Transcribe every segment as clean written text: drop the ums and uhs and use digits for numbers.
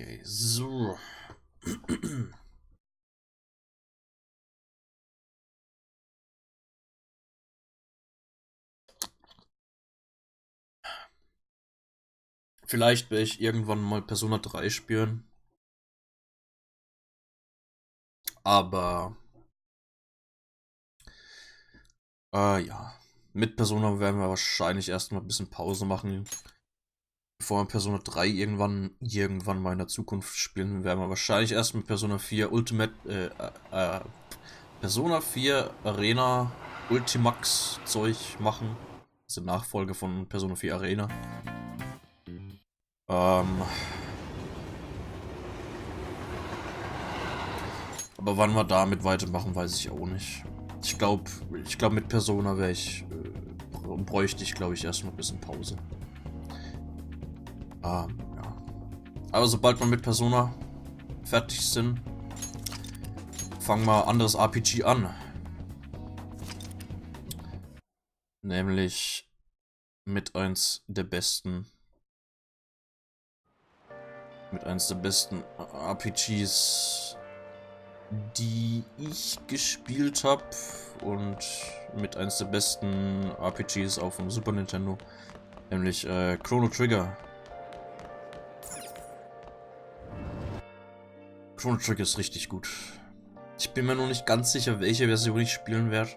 Okay, so. Vielleicht werde ich irgendwann mal Persona 3 spielen. Aber ja. Mit Persona werden wir wahrscheinlich erstmal ein bisschen Pause machen. Bevor wir Persona 3 irgendwann mal in der Zukunft spielen, werden wir wahrscheinlich erst mit Persona 4 Persona 4 Arena Ultimax Zeug machen. Das ist die Nachfolge von Persona 4 Arena. Aber wann wir damit weitermachen, weiß ich auch nicht. Ich glaube mit Persona bräuchte ich, glaube ich, erstmal ein bisschen Pause. Ja. Aber sobald wir mit Persona fertig sind, fangen wir anderes RPG an. Nämlich mit eins der besten RPGs, die ich gespielt habe, und mit eins der besten RPGs auf dem Super Nintendo, nämlich Chrono Trigger. Chrono Trigger ist richtig gut. Ich bin mir noch nicht ganz sicher, welche Version ich spielen werde.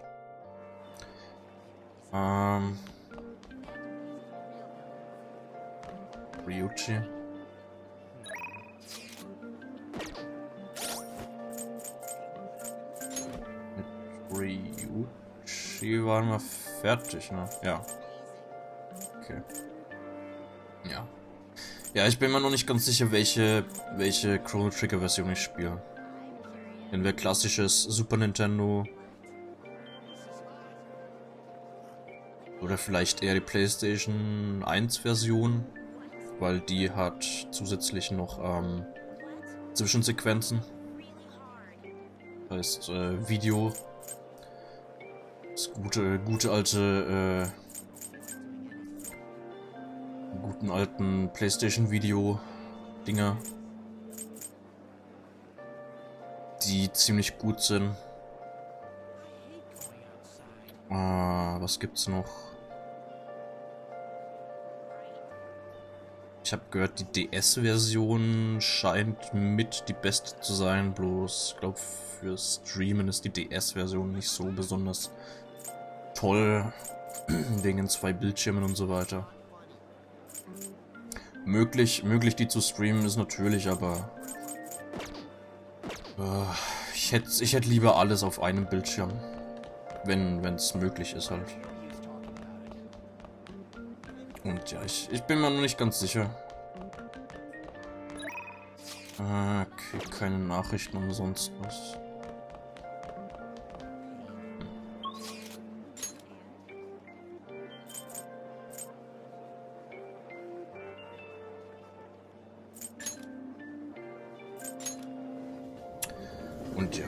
Ryuchi. Ryuchi waren wir fertig, ne? Ja. Okay. Ja. Ja, ich bin mir noch nicht ganz sicher, welche Chrono Trigger Version ich spiele. Wenn wir klassisches Super Nintendo oder vielleicht eher die PlayStation 1 Version, weil die hat zusätzlich noch Zwischensequenzen. Das heißt Video. Das gute alte guten alten PlayStation Video Dinger, die ziemlich gut sind. Was gibt's noch? Ich habe gehört, die DS-Version scheint mit die beste zu sein, bloß ich glaube, für Streamen ist die DS-Version nicht so besonders toll, wegen den 2 Bildschirmen und so weiter. Möglich die zu streamen ist natürlich, aber ich hätte lieber alles auf einem Bildschirm, wenn es möglich ist halt. Und ja, ich bin mir noch nicht ganz sicher. Okay, keine Nachrichten und sonst was. Und ja.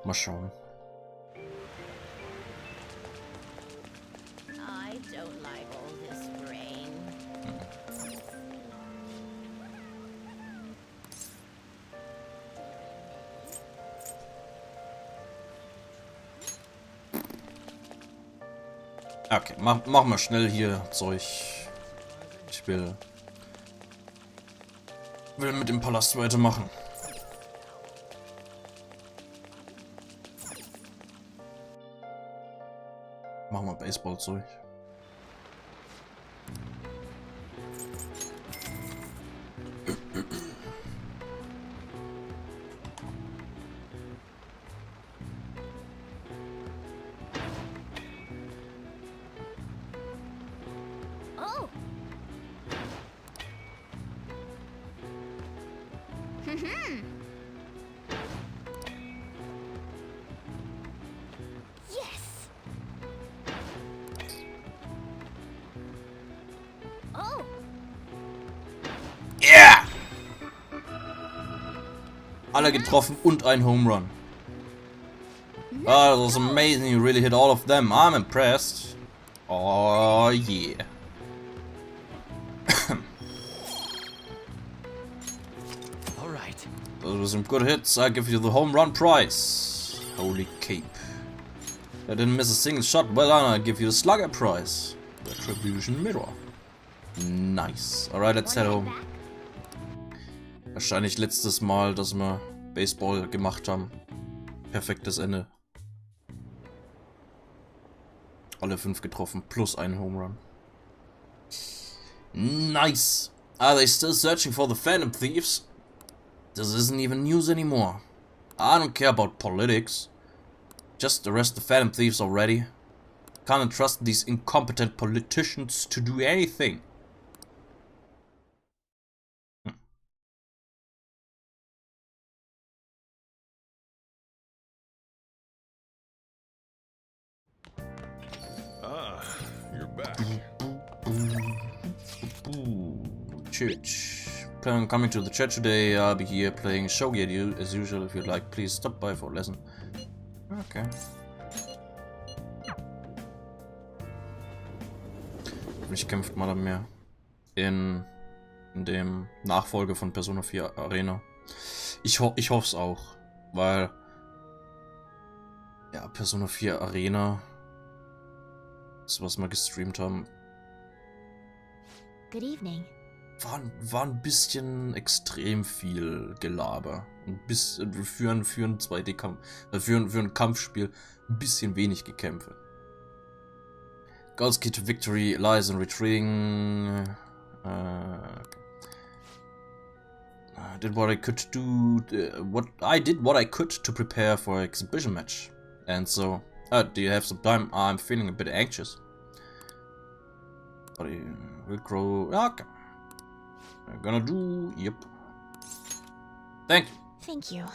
Mal schauen. Okay, mach mal schnell hier Zeug. Ich will mit dem Palast weitermachen. Machen wir Baseballzeug. Yeah! Alle getroffen und ein Home Run. Oh, that was amazing. You really hit all of them. I'm impressed. Oh yeah. with some good hits, I give you the home run prize. Holy cape. I didn't miss a single shot, well done, I give you the slugger prize. Retribution Mirror. Nice. Alright, let's head home. Wahrscheinlich letztes Mal, dass wir Baseball gemacht haben. Perfektes Ende. Alle 5 getroffen, plus ein Home Run. Nice! Are they still searching for the Phantom Thieves? This isn't even news anymore. I don't care about politics. Just arrest the Phantom Thieves already. Can't trust these incompetent politicians to do anything. You're back. Church. Plan on coming to the church today. I'll be here playing shogi as usual. If you'd like, please stop by for a lesson. Okay. Hoffentlich kämpft man dann mehr in dem Nachfolger von Persona 4 Arena. Ich hoffe es auch, weil ja, Persona 4 Arena ist, was wir gestreamt haben. Good evening. War ein bisschen extrem viel Gelaber. Ein bisschen für ein 2D-Kampf, für ein Kampfspiel ein bisschen wenig Gekämpfe. Girl's key to victory lies in retreating. I did what I could do. I did what I could to prepare for an exhibition match. And so, do you have some time? I'm feeling a bit anxious. But it will grow. Okay. I'm gonna do. Yep. Thank you. Thank you.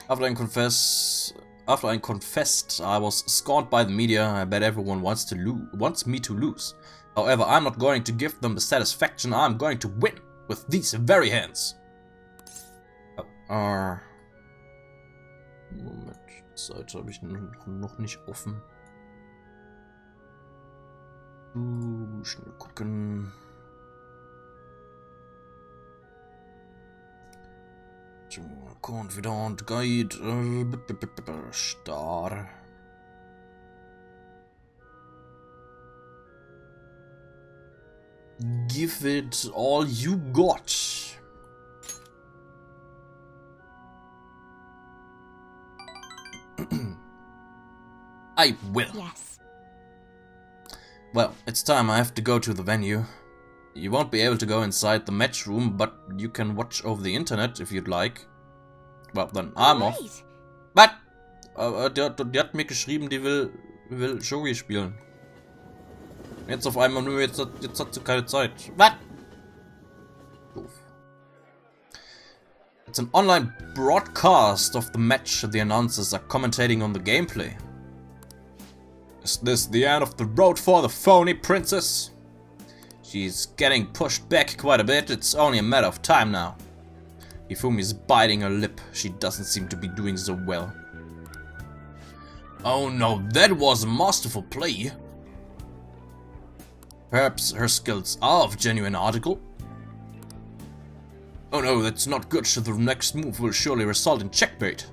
After I confessed I was scorned by the media, I bet everyone wants me to lose. However, I'm not going to give them the satisfaction. I'm going to win with these very hands. Moment, die Seite habe ich noch nicht offen. Schnell gucken. Confidant Guide. Star. Give it all you got. I will. Yes. Well, it's time. I have to go to the venue. You won't be able to go inside the match room, but you can watch over the internet if you'd like. Well, then I'm off. But die hat mir geschrieben, die will Shogi spielen. Jetzt auf einmal nur, jetzt hat sie keine Zeit. Was? Doof. It's an online broadcast of the match. The announcers are commentating on the gameplay. Is this the end of the road for the phony princess? She's getting pushed back quite a bit. It's only a matter of time now. Hifumi is biting her lip. She doesn't seem to be doing so well. Oh no, that was a masterful play. Perhaps her skills are of genuine article. Oh no, that's not good. The next move will surely result in checkmate.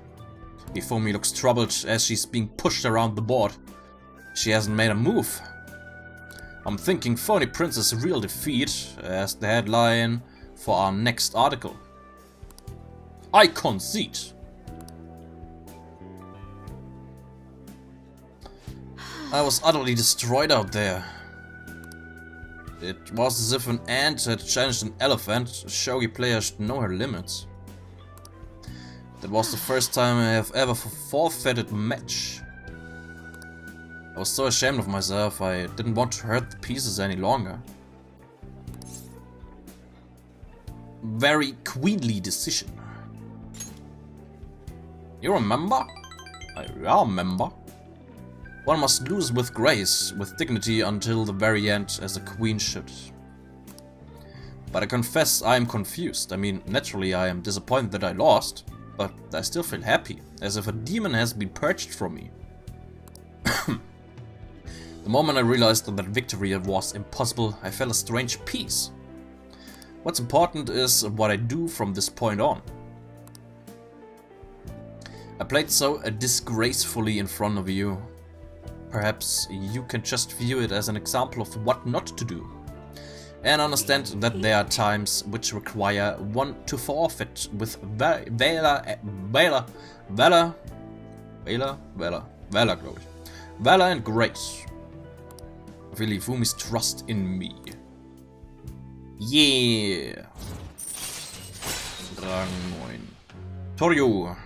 Hifumi looks troubled as she's being pushed around the board. She hasn't made a move. I'm thinking Phony Princess real defeat as the headline for our next article. I concede. I was utterly destroyed out there. It was as if an ant had challenged an elephant. A shogi player should know her limits. That was the first time I have ever forfeited a match. I was so ashamed of myself, I didn't want to hurt the pieces any longer. Very queenly decision. You remember? I remember. One must lose with grace, with dignity until the very end, as a queen should. But I confess I am confused. I mean, naturally I am disappointed that I lost, but I still feel happy, as if a demon has been purged from me. The moment I realized that victory was impossible, I felt a strange peace. What's important is what I do from this point on. played so disgracefully in front of you. Perhaps you can just view it as an example of what not to do. And understand that there are times which require one to forfeit with valor, glaube ich. Valor and grace. Really, Fumi's trust in me. Yeah. Rang 9. Toryu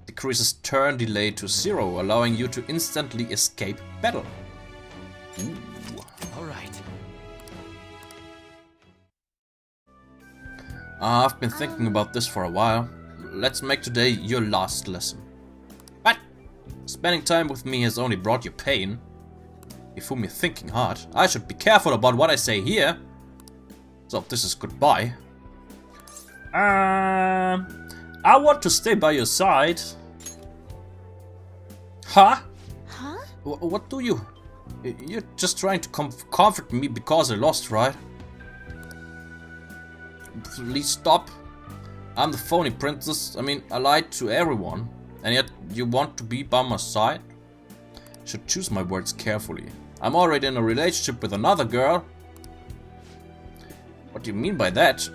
decreases turn delay to 0, allowing you to instantly escape battle. Ooh. Alright. I've been thinking about this for a while. Let's make today your last lesson. What? Spending time with me has only brought you pain. You fool me thinking hard. I should be careful about what I say here. So this is goodbye. I want to stay by your side. Huh? Huh? What do you? You're just trying to comfort me because I lost, right? Please stop. I'm the phony princess. I mean, I lied to everyone. And yet you want to be by my side? Should choose my words carefully. I'm already in a relationship with another girl. What do you mean by that?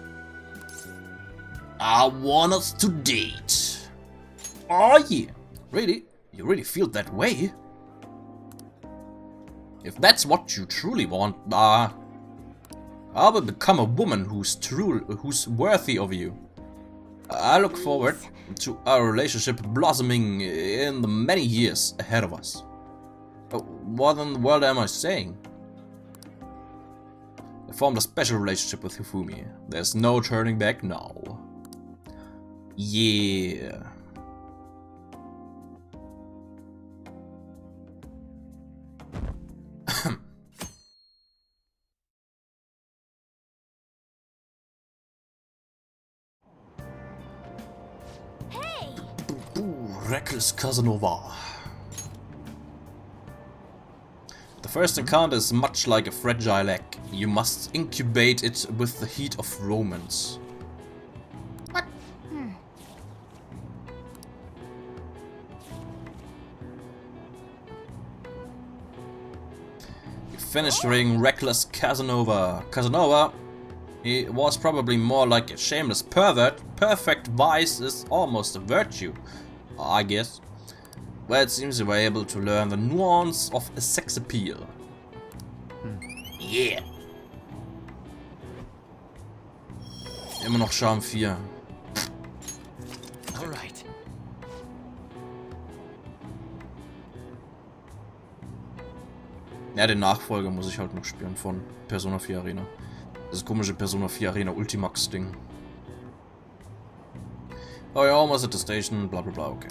I want us to date. Oh yeah. Really? You really feel that way? If that's what you truly want, I will become a woman who's worthy of you. I look forward to our relationship blossoming in the many years ahead of us. What in the world am I saying? I formed a special relationship with Hifumi. There's no turning back now. Yeah. Reckless Casanova. The first encounter is much like a fragile egg. You must incubate it with the heat of romance. What? You finished reading Reckless Casanova. Casanova, he was probably more like a shameless pervert. Perfect vice is almost a virtue, I guess. Well, it seems you were able to learn the nuance of a sex appeal. Yeah. Immer noch Charme 4. Alright. Ja, den Nachfolger muss ich halt noch spielen von Persona 4 Arena. Das komische Persona 4 Arena Ultimax Ding. Oh, you're almost at the station, bla bla bla, okay.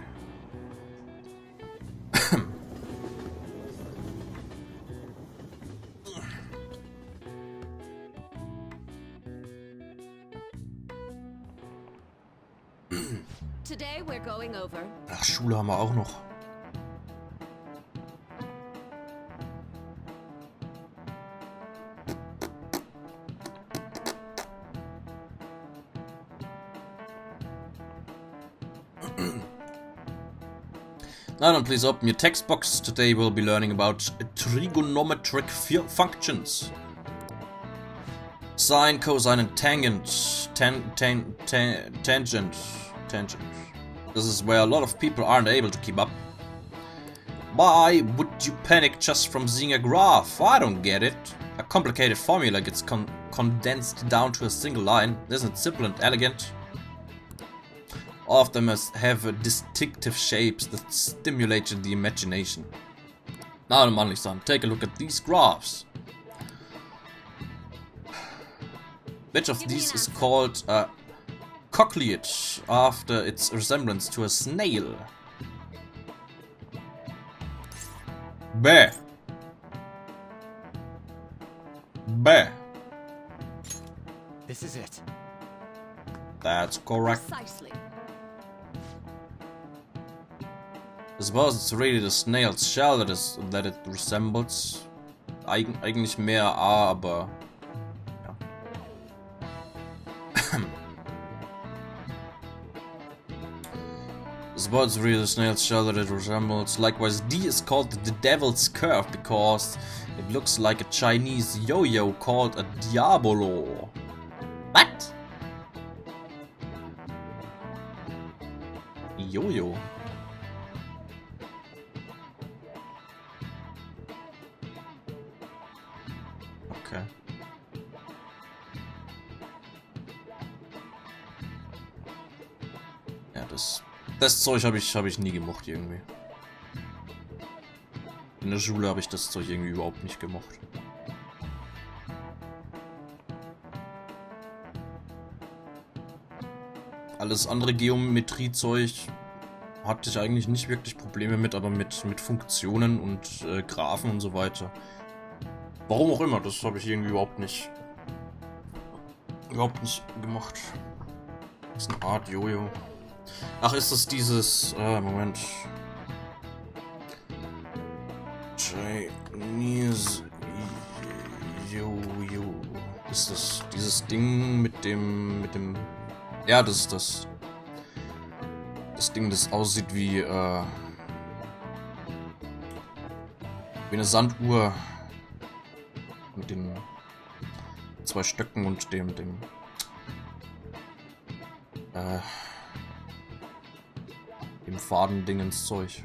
Today we're going over. Ach, Schule haben wir auch noch. Now then, please open your text box. Today we'll be learning about trigonometric functions. Sine, cosine, and tangent. Tangent. This is where a lot of people aren't able to keep up. Why would you panic just from seeing a graph? I don't get it. A complicated formula gets condensed down to a single line. Isn't it simple and elegant? All of them have distinctive shapes that stimulate the imagination. Now, Manli-san, take a look at these graphs. Which of these is called a cochleate after its resemblance to a snail? Bear. Bear. This is it. That's correct. Precisely. I suppose it's really the snail's shell that it resembles. Eigentlich mehr A, aber ja. Spots real snail's shell that it resembles. Likewise, D is called the Devil's Curve because it looks like a Chinese yo-yo called a Diabolo. What? Yo-yo. Okay. Ja, das Zeug habe ich nie gemocht irgendwie. In der Schule habe ich das Zeug irgendwie überhaupt nicht gemocht. Alles andere Geometriezeug hatte ich eigentlich nicht wirklich Probleme mit, aber mit Funktionen und Graphen und so weiter. Warum auch immer, das habe ich irgendwie überhaupt nicht gemacht. Das ist eine Art Jojo. Ach, ist das dieses... Moment. Chinese Jojo. Ist das dieses Ding mit dem... Ja, das ist das. Das Ding, das aussieht wie eine Sanduhr. Mit den 2 Stöcken und dem Fadending ins Zeug.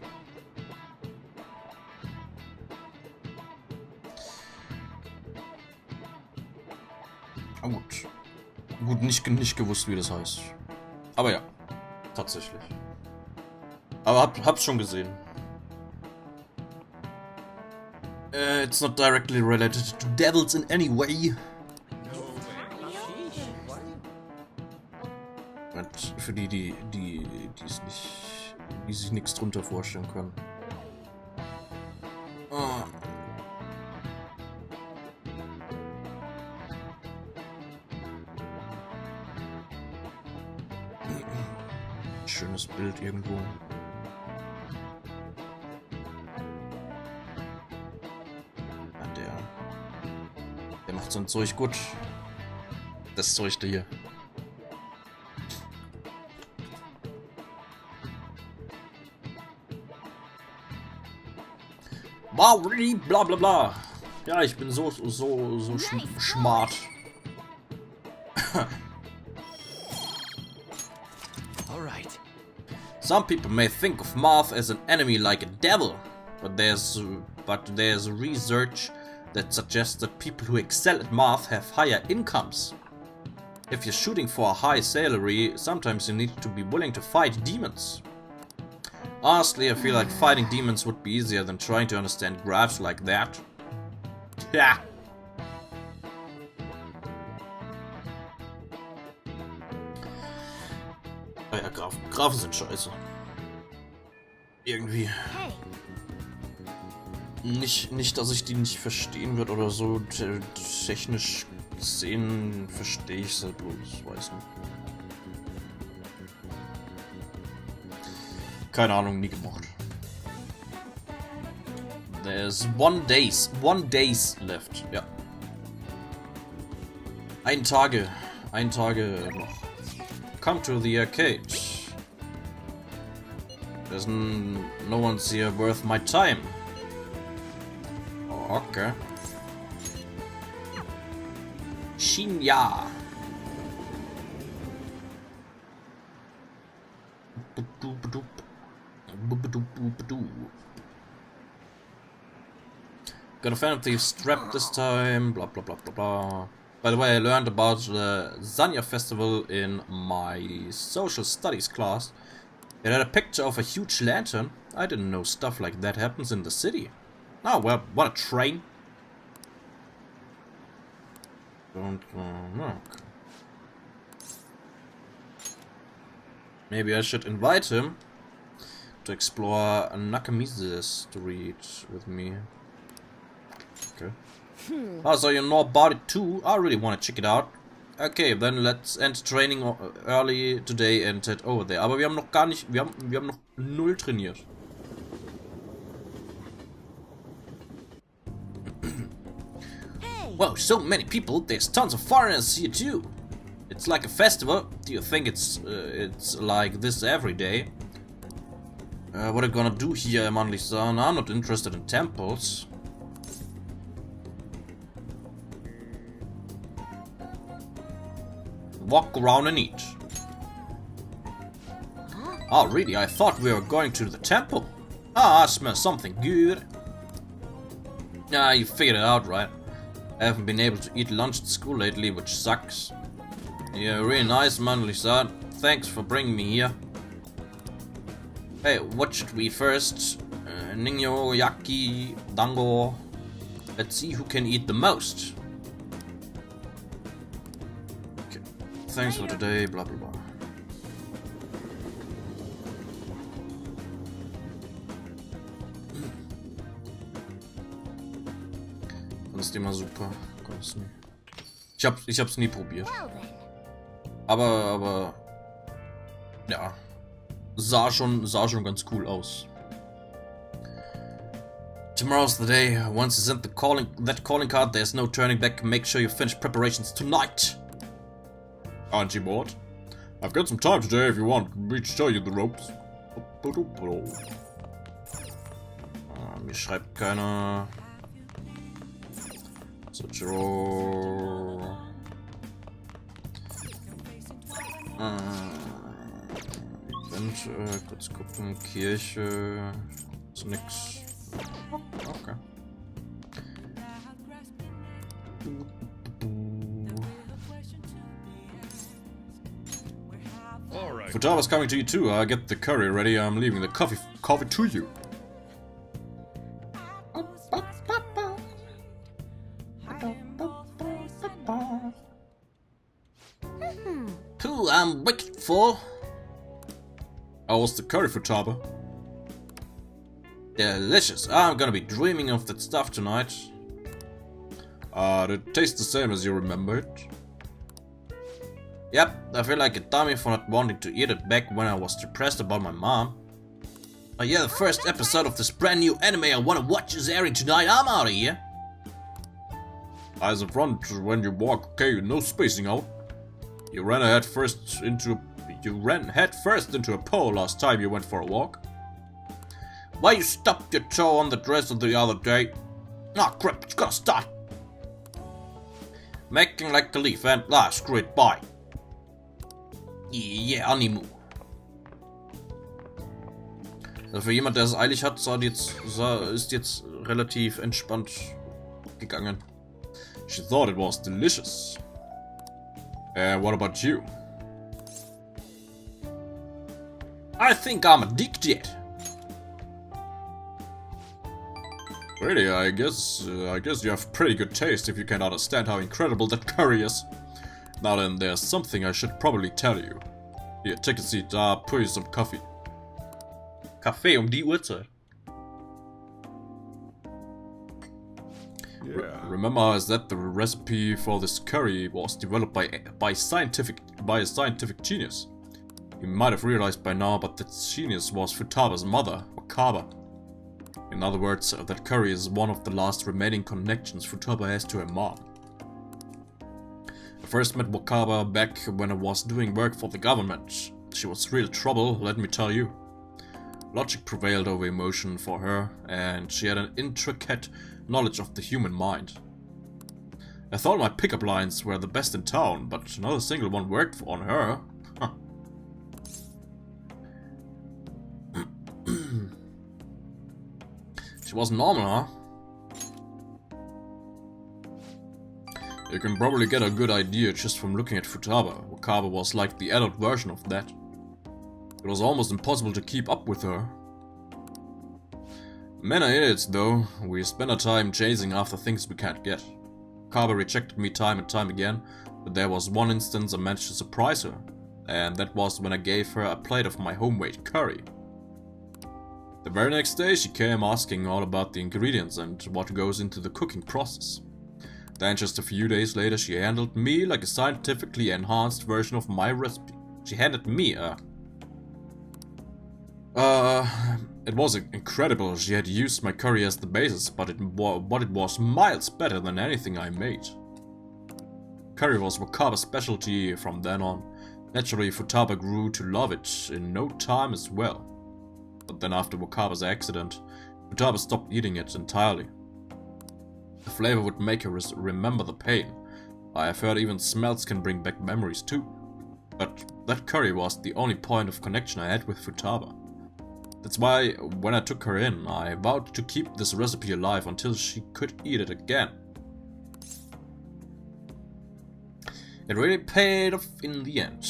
Ah, gut, nicht gewusst, wie das heißt. Aber ja, tatsächlich. Aber hab's schon gesehen. It's not directly related to devils in any way. Und für die sich nichts drunter vorstellen können. Oh. Schönes Bild irgendwo. Der macht so ein Zeug gut. Das Zeug da hier. Wow, bla bla bla. Ja, ich bin so smart. Alright. Some people may think of math as an enemy like a devil, but there's research that suggests that people who excel at math have higher incomes. If you're shooting for a high salary, sometimes you need to be willing to fight demons. Honestly, I feel like fighting demons would be easier than trying to understand graphs like that. Ja. Ja, Graphen sind scheiße. Irgendwie. Nicht, dass ich die nicht verstehen würde oder so. Technisch gesehen verstehe ich es halt bloß, ich weiß nicht. Keine Ahnung, nie gemocht. There's one days left, ja. Ein Tage noch. Come to the arcade. There's no one's here worth my time. Okay. Shinya. Got a fan of the strap this time, blah blah blah blah blah. By the way, I learned about the Zanya festival in my social studies class. It had a picture of a huge lantern. I didn't know stuff like that happens in the city. Oh well, what a train. Don't know. Maybe I should invite him to explore Nakamise's street with me. Okay. Oh, so you know about it too? I really want to check it out. Okay, then let's end training early today and head over there. Aber wir haben noch gar nicht, wir haben noch 0 trainiert. Wow, so many people. There's tons of foreigners here too. It's like a festival. Do you think it's like this every day? What are you gonna do here, Manli-san? I'm not interested in temples. Walk around and eat. Oh, really? I thought we were going to the temple. Ah, I smell something good. Ah, you figured it out, right? I haven't been able to eat lunch at school lately, which sucks. Yeah, really nice, Manli-san. Thanks for bringing me here. Hey, what should we eat first? Ningyo, yaki, dango. Let's see who can eat the most. Okay. Thanks for today, blah blah blah. Fand's immer super. Ich hab's nie probiert. Aber ja, sah schon ganz cool aus. Tomorrow's the day. Once you send that calling card, there's no turning back. Make sure you finish preparations tonight. Aren't you bored? I've got some time today if you want me to show you the ropes. Mir schreibt keiner. So, Event, kurz gucken, Kirche, ist nix. Okay. Futaba's coming to you too. I get the curry ready. I'm leaving the coffee to you. Ooh, I'm wicked full. How was the curry, Futaba? Delicious. I'm gonna be dreaming of that stuff tonight. Did it taste the same as you remember it? Yep, I feel like a dummy for not wanting to eat it back when I was depressed about my mom. Oh yeah, the first episode of this brand new anime I wanna watch is airing tonight. I'm out of here. Eyes in front when you walk, okay? No spacing out. You ran head first into a pole last time you went for a walk. Why you stubbed your toe on the dresser the other day? Ah, crap, it's gonna start. Making like a leaf and screw it, bye. Yeah, Animu. Also für jemand, der es eilig hat, ist jetzt relativ entspannt gegangen. She thought it was delicious. What about you? I think I'm addicted. Really, I guess you have pretty good taste if you can understand how incredible that curry is. Now then, there's something I should probably tell you. Here, take a seat. I'll pour you some coffee. Kaffee die Uhrzeit. Yeah. Remember, is that the recipe for this curry was developed by a scientific genius. You might have realized by now, but that genius was Futaba's mother, Wakaba. In other words, that curry is one of the last remaining connections Futaba has to her mom. I first met Wakaba back when I was doing work for the government. She was real trouble, let me tell you. Logic prevailed over emotion for her, and she had an intricate knowledge of the human mind. I thought my pickup lines were the best in town, but not a single one worked on her. Huh. She wasn't normal, huh? You can probably get a good idea just from looking at Futaba. Wakaba was like the adult version of that. It was almost impossible to keep up with her. Men are idiots though. We spend our time chasing after things we can't get. Wakaba rejected me time and time again, but there was one instance I managed to surprise her. And that was when I gave her a plate of my home-made curry. The very next day she came asking all about the ingredients and what goes into the cooking process. Then just a few days later she handed me like a scientifically enhanced version of my recipe. She handed me it was incredible. She had used my curry as the basis, but it was miles better than anything I made. Curry was Wakaba's specialty from then on. Naturally, Futaba grew to love it in no time as well. But then after Wakaba's accident, Futaba stopped eating it entirely. The flavor would make her remember the pain. I have heard even smells can bring back memories too. But that curry was the only point of connection I had with Futaba. That's why, when I took her in, I vowed to keep this recipe alive until she could eat it again. It really paid off in the end.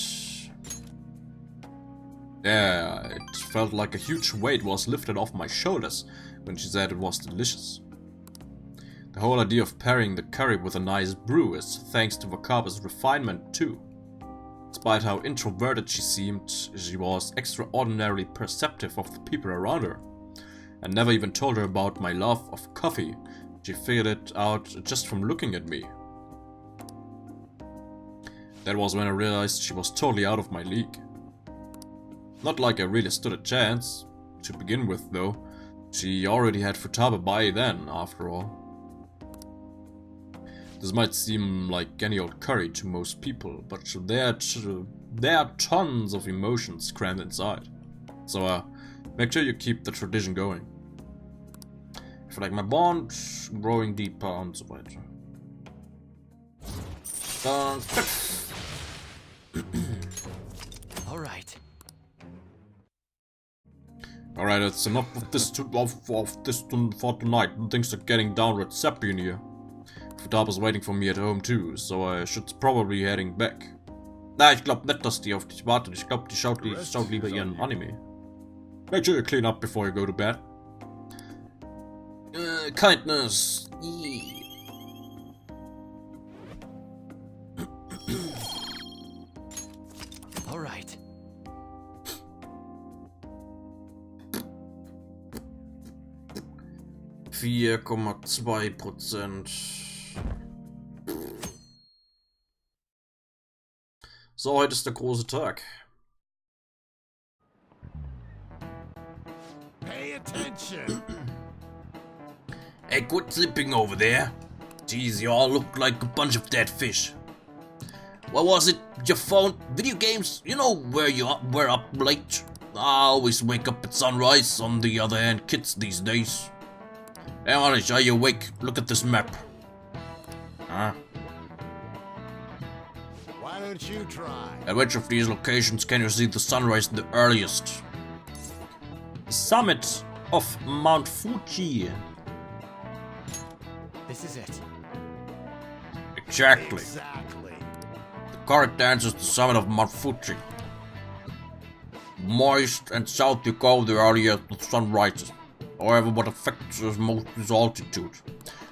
Yeah, it felt like a huge weight was lifted off my shoulders when she said it was delicious. The whole idea of pairing the curry with a nice brew is thanks to Wakaba's refinement too. Despite how introverted she seemed, she was extraordinarily perceptive of the people around her. I never even told her about my love of coffee. She figured it out just from looking at me. That was when I realized she was totally out of my league. Not like I really stood a chance. To begin with though, she already had Futaba by then, after all. This might seem like any old curry to most people, but there are tons of emotions crammed inside. So make sure you keep the tradition going. I feel like my bond growing deeper and so weiter. Alright. Alright, that's enough of this for tonight. Things are getting downright sappy in here. Futaba's waiting for me at home too, so I should probably be heading back. Na, ich glaube nicht, dass die auf dich wartet. Ich glaube, die schaut lieber ihren Anime. Make sure you clean up before you go to bed. Kindness. Alright. %4,2%. So, heute ist der große Tag. Pay attention. Hey, quit sleeping over there. Jeez, you all look like a bunch of dead fish. What was it? Your phone? Video games? You know where we're up late. I always wake up at sunrise. On the other hand, kids these days. Hey, Anish, are you awake? Look at this map. Huh? Why don't you try? At which of these locations can you see the sunrise the earliest? The summit of Mount Fuji. This is it. Exactly. Exactly. The correct answer is the summit of Mount Fuji. Moist and south you go, the earlier the sun rises. However, what affects us most is altitude.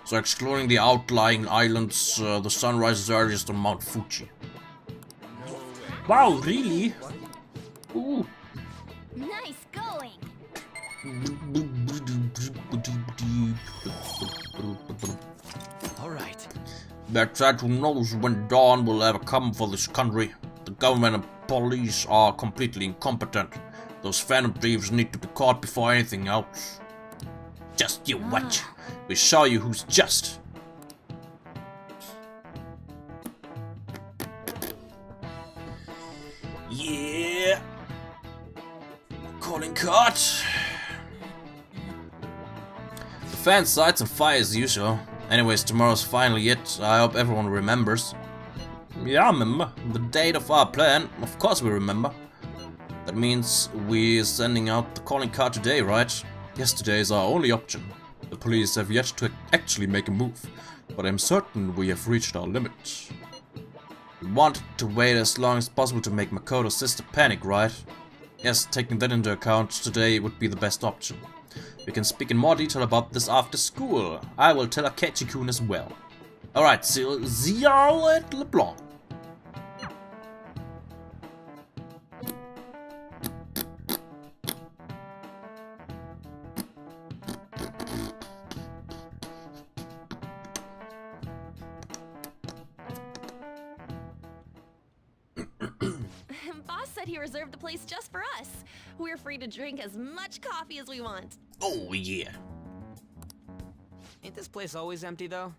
So excluding the outlying islands, the sun rises earliest on Mount Fuji. Wow, really? Ooh. Nice going. Alright. That sad who knows when dawn will ever come for this country. The government and police are completely incompetent. Those phantom thieves need to be caught before anything else. Just you watch. We show you who's just. Yeah. Calling card. The fan sights on fire as usual. Anyways, tomorrow's finally it. I hope everyone remembers. Yeah, I remember. The date of our plan. Of course we remember. That means we're sending out the calling card today, right? Yesterday is our only option. The police have yet to actually make a move, but I'm certain we have reached our limit. We wanted to wait as long as possible to make Makoto's sister panic, right? Yes, taking that into account, today would be the best option. We can speak in more detail about this after school. I will tell Akechi-kun as well. Alright, see y'all at LeBlanc. Boss said he reserved the place just for us. We're free to drink as much coffee as we want. Oh yeah. Ain't this place always empty though?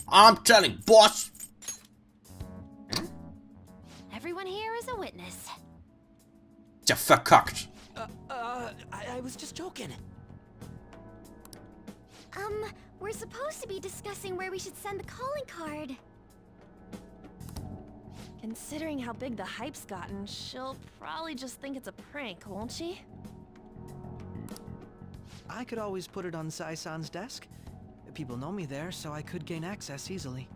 I'm telling, boss. Everyone here is a witness. Tja, verkackt. I was just joking. We're supposed to be discussing where we should send the calling card. Considering how big the hype's gotten, she'll probably just think it's a prank, won't she? I could always put it on Sai-san's desk. People know me there, so I could gain access easily.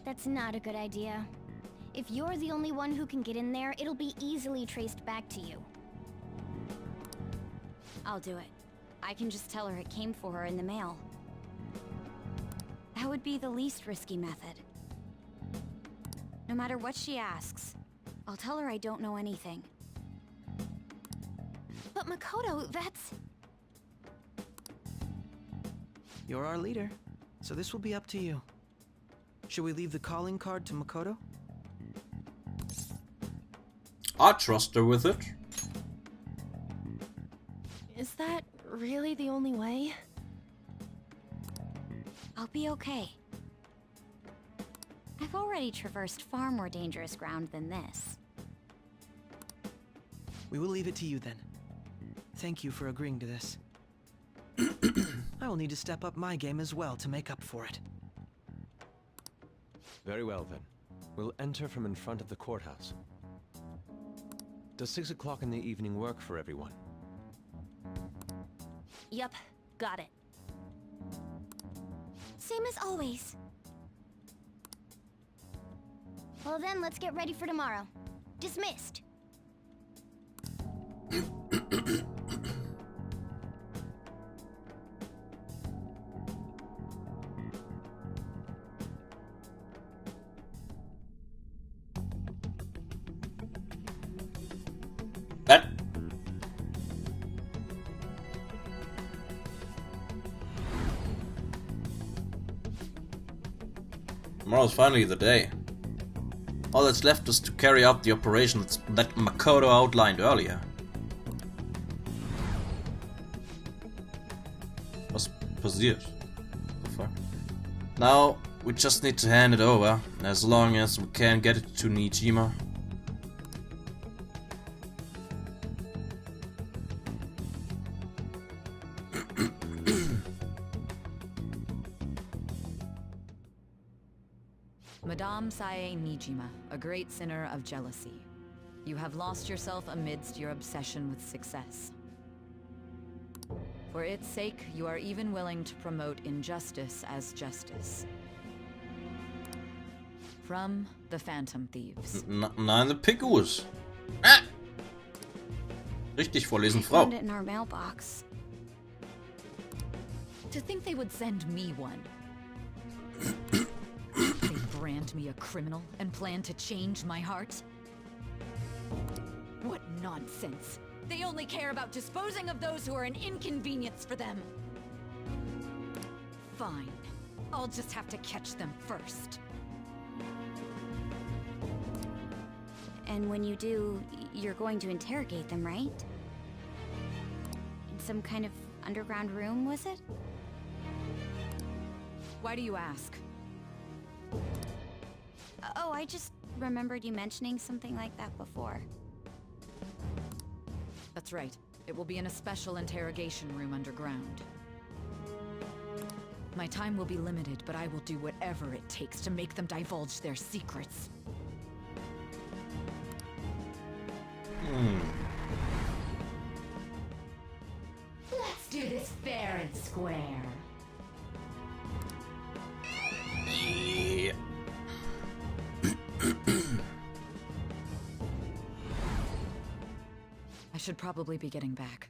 That's not a good idea. If you're the only one who can get in there, it'll be easily traced back to you. I'll do it. I can just tell her it came for her in the mail. That would be the least risky method. No matter what she asks, I'll tell her I don't know anything. But Makoto, that's... You're our leader, so this will be up to you. Should we leave the calling card to Makoto? I trust her with it. Is that really the only way? I'll be okay. I've already traversed far more dangerous ground than this. We will leave it to you then. Thank you for agreeing to this. I will need to step up my game as well to make up for it. Very well then. We'll enter from in front of the courthouse. Does 6 o'clock in the evening work for everyone? Yep, got it. Same as always. Well then, let's get ready for tomorrow. Dismissed. That. Tomorrow's finally the day. All that's left is to carry out the operation that Makoto outlined earlier. Was passiert? The fuck? Now we just need to hand it over, as long as we can get it to Nijima. Madame Sae Nijima, a great sinner of jealousy. You have lost yourself amidst your obsession with success. For its sake, you are even willing to promote injustice as justice. From the Phantom Thieves. Nein, the Pickus. Ah! Richtig vorlesen, Frau. Found it in our mailbox. To think they would send me one. They brand me a criminal and plan to change my heart? What nonsense! They only care about disposing of those who are an inconvenience for them. Fine. I'll just have to catch them first. And when you do, you're going to interrogate them, right? In some kind of underground room, was it? Why do you ask? Oh, I just remembered you mentioning something like that before. That's right. It will be in a special interrogation room underground. My time will be limited, but I will do whatever it takes to make them divulge their secrets. Let's do this fair and square. Yeah. I should probably be getting back.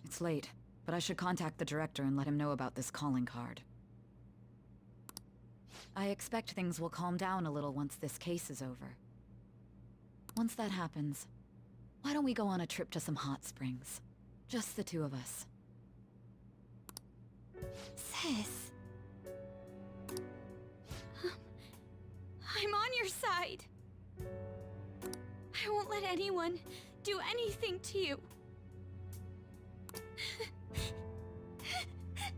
It's late, but I should contact the director and let him know about this calling card. I expect things will calm down a little once this case is over. Once that happens, why don't we go on a trip to some hot springs? Just the two of us. Sis. I'm on your side. I won't let anyone do anything to you.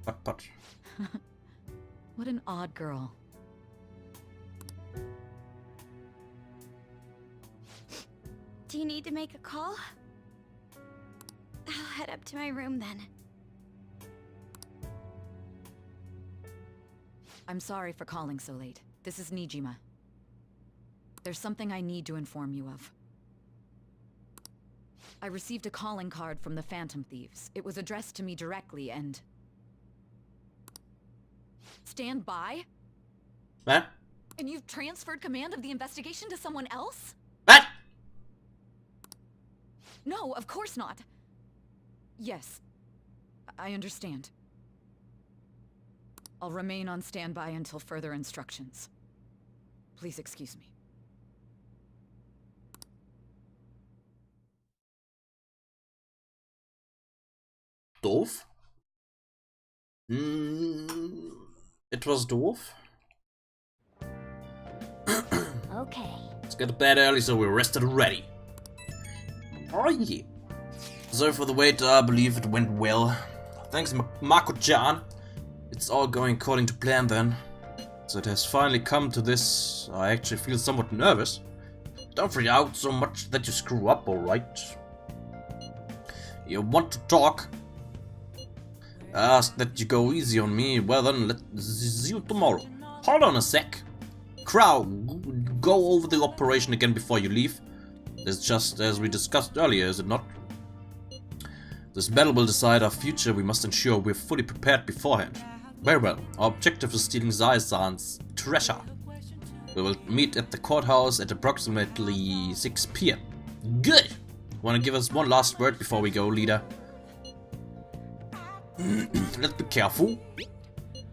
But. What an odd girl. Do you need to make a call? I'll head up to my room then. I'm sorry for calling so late. This is Nijima. There's something I need to inform you of. I received a calling card from the Phantom Thieves. It was addressed to me directly and... Stand by? What? And you've transferred command of the investigation to someone else? What? No, of course not. Yes, I understand. I'll remain on standby until further instructions. Please excuse me. Doof? Etwas doof? Okay. Let's get to bed early so we're rested and ready. Oh yeah. Sorry for the wait, I believe it went well. Thanks, Mako-chan. It's all going according to plan then. So it has finally come to this. I actually feel somewhat nervous. Don't freak out so much that you screw up, alright? You want to talk? I asked that you go easy on me. Well then, let's see you tomorrow. Hold on a sec. Crow, go over the operation again before you leave. It's just as we discussed earlier, is it not? This battle will decide our future. We must ensure we're fully prepared beforehand. Very well. Our objective is stealing Zai-san's treasure. We will meet at the courthouse at approximately 6 PM. Good! Wanna give us one last word before we go, leader? Let's be careful.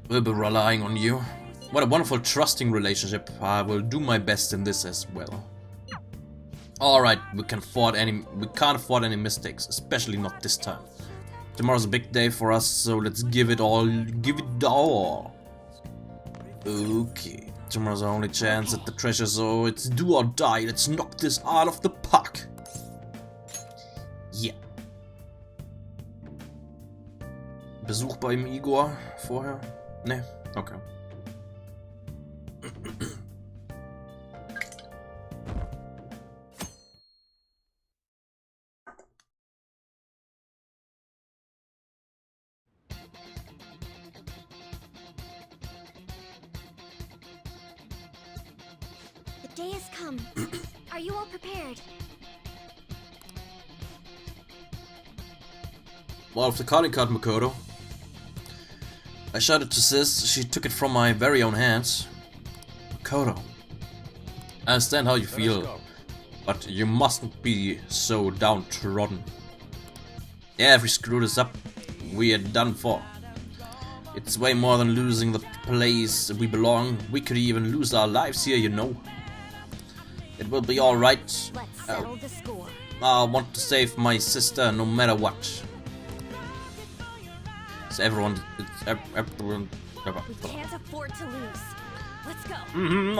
We'll be relying on you. What a wonderful trusting relationship. I will do my best in this as well. Alright, we can't afford any mistakes, especially not this time. Tomorrow's a big day for us, so let's give it all. Okay, tomorrow's our only chance at the treasure, so it's do or die. Let's knock this out of the park. Yeah. Besuch beim Igor vorher? Ne, okay. The day has come. Are you all prepared? More of the calling card, Makoto. I shouted to Sis. She took it from my very own hands. Makoto, I understand how you feel, but you mustn't be so downtrodden. Yeah, if we screw this up, we are done for. It's way more than losing the place we belong. We could even lose our lives here, you know. It will be alright. Let's settle the score. I want to save my sister no matter what. It's everyone. We can't afford to lose. Let's go.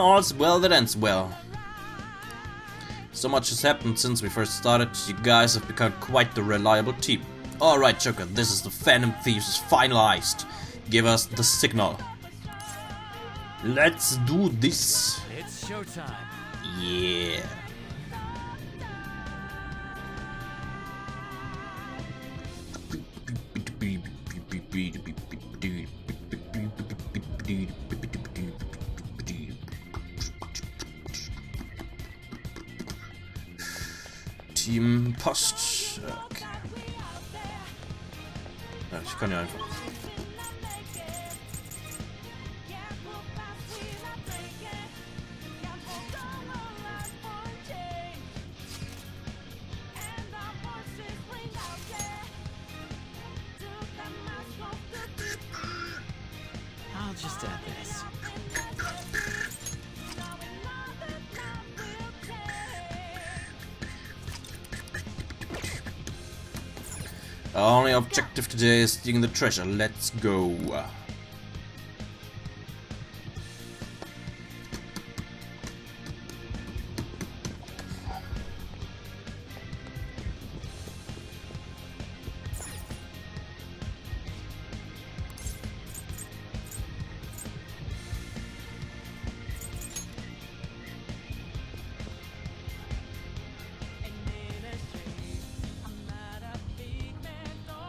All's well that ends well. So much has happened since we first started. You guys have become quite the reliable team. Alright, Joker, this is the Phantom Thieves finalized. Give us the signal. Let's do this. It's showtime. Yeah. Team Post. Okay. Ja, ich kann ja einfach. I'll just add this. Our only objective today is stealing the treasure. Let's go.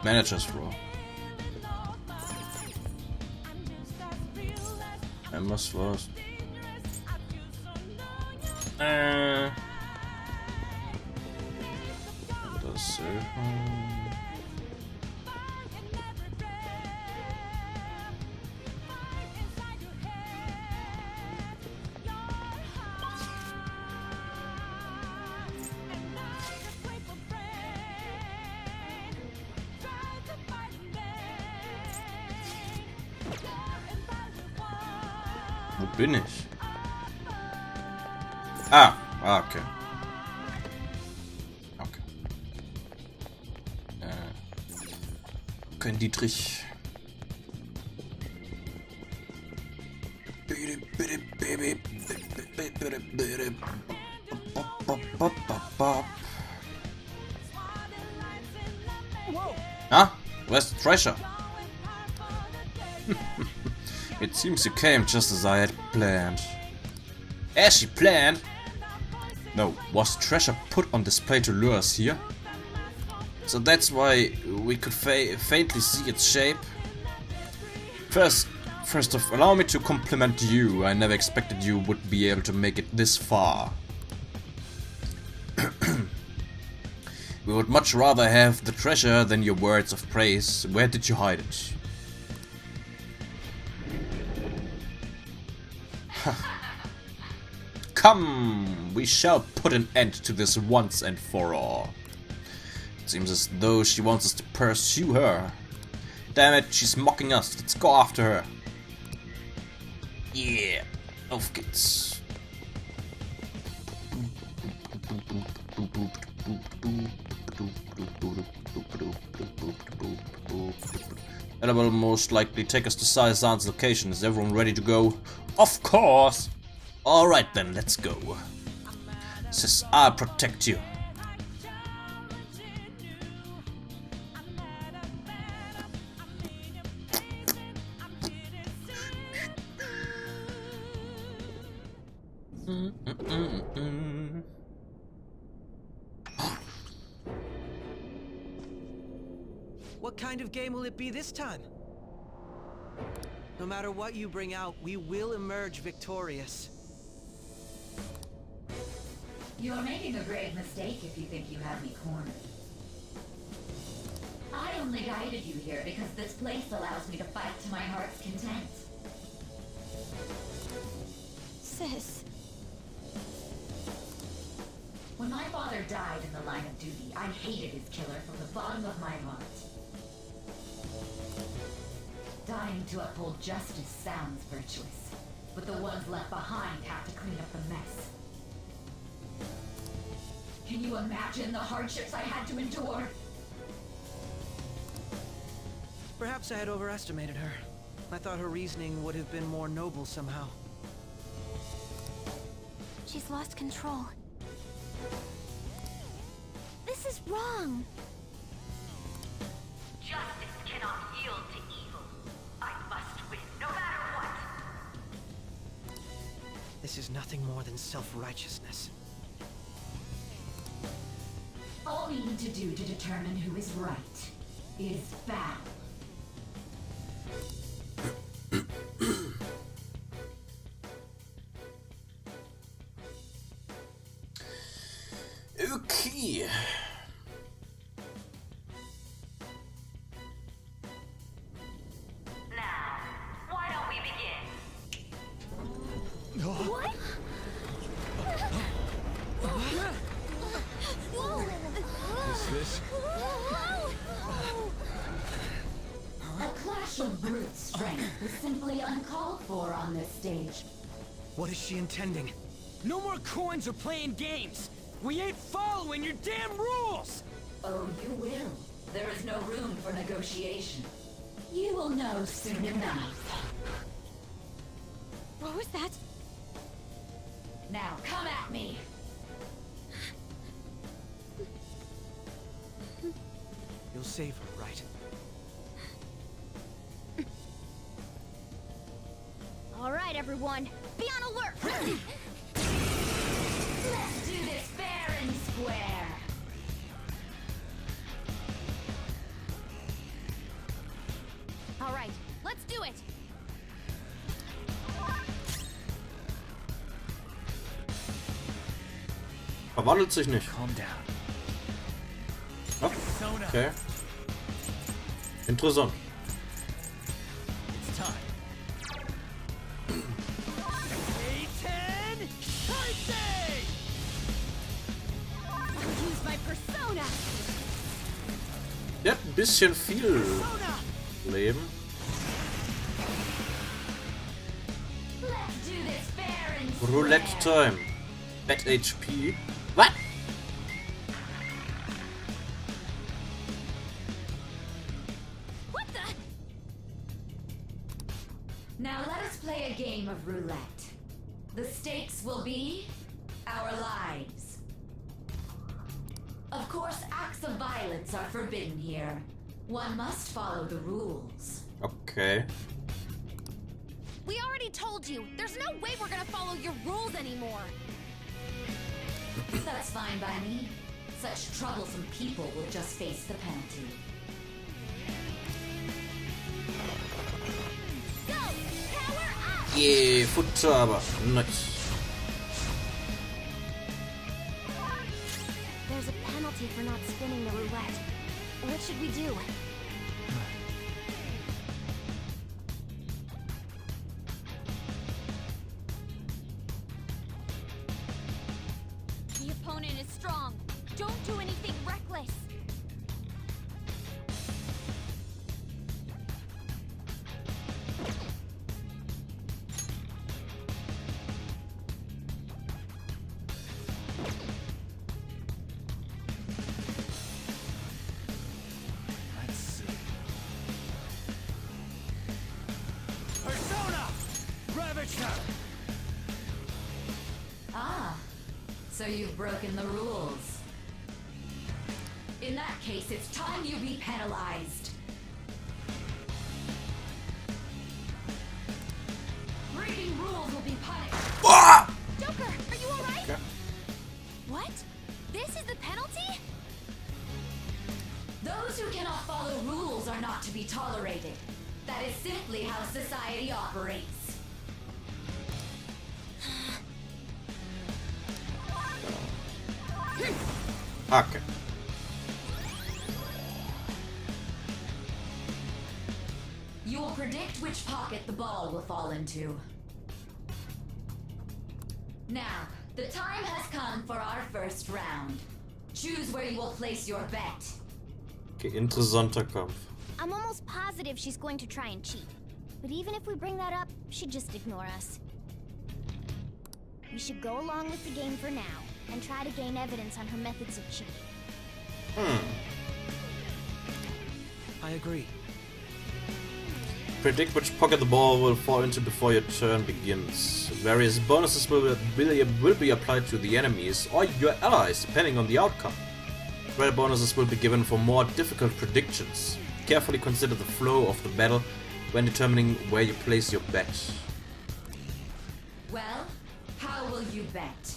Manager's Row. Emma's was. Das Wo bin ich? Okay. Okay. Kein Dietrich. Ah, where's the treasure? It seems you came just as I had planned. As she planned? No, was treasure put on display to lure us here? So that's why we could faintly see its shape? First off, allow me to compliment you. I never expected you would be able to make it this far. We would much rather have the treasure than your words of praise. Where did you hide it? Come, we shall put an end to this once and for all. It seems as though she wants us to pursue her. Damn it, she's mocking us. Let's go after her. Yeah, auf geht's. That will most likely take us to Saizan's location. Is everyone ready to go? Of course! Alright then, let's go. Sis, I'll protect you. What kind of game will it be this time? No matter what you bring out, we will emerge victorious. You're making a grave mistake if you think you have me cornered. I only guided you here because this place allows me to fight to my heart's content. Sis. When my father died in the line of duty, I hated his killer from the bottom of my heart. Dying to uphold justice sounds virtuous, but the ones left behind have to clean up the mess. Can you imagine the hardships I had to endure? Perhaps I had overestimated her. I thought her reasoning would have been more noble somehow. She's lost control. This is wrong. Justice cannot yield to evil. I must win, no matter what. This is nothing more than self-righteousness. All we need to do to determine who is right is battle. Okay. Now, why don't we begin? What? Is this? A clash of brute strength is simply uncalled for on this stage. What is she intending? No more coins or playing games. We ain't following your damn rules. Oh, you will. There is no room for negotiation. You will know soon enough. What was that? Now, come at me! You'll save her, right? All right, everyone. Be on alert. Let's do this fair and square! Let's do it. Verwandelt sich nicht. Calm down. Oh, okay. Interessant. It's time. A10 Heisei! I'll use my persona. Der hat ein bisschen viel Leben. Let's do this fair and Roulette square. Time. Bad HP. Was? What the? Now let us play a game of roulette. The stakes will be our lives. Of course, acts of violence are forbidden here. One must follow the rules. Okay. We already told you. There's no way we're gonna follow your rules anymore. That's fine by me. Such troublesome people will just face the penalty. Go! Power up! Yeah, Futter, aber nice. There's a penalty for not spinning the roulette. What should we do? The opponent is strong. Don't do anything reckless. Let's see. Persona! Ravager! Ah, so you've broken the rules. In that case, it's time you be penalized. Breaking rules will be punished. Joker, are you alright? Okay. What? This is the penalty? Those who cannot follow rules are not to be tolerated. That is simply how society operates. Okay. You will predict which pocket the ball will fall into. Now, the time has come for our first round. Choose where you will place your bet. Okay, interessanter Kampf. I'm almost positive she's going to try and cheat. But even if we bring that up, she'd just ignore us. We should go along with the game for now, and try to gain evidence on her methods of cheating. I agree. Predict which pocket the ball will fall into before your turn begins. Various bonuses will be applied to the enemies or your allies, depending on the outcome. Greater bonuses will be given for more difficult predictions. Carefully consider the flow of the battle when determining where you place your bet. Well, how will you bet?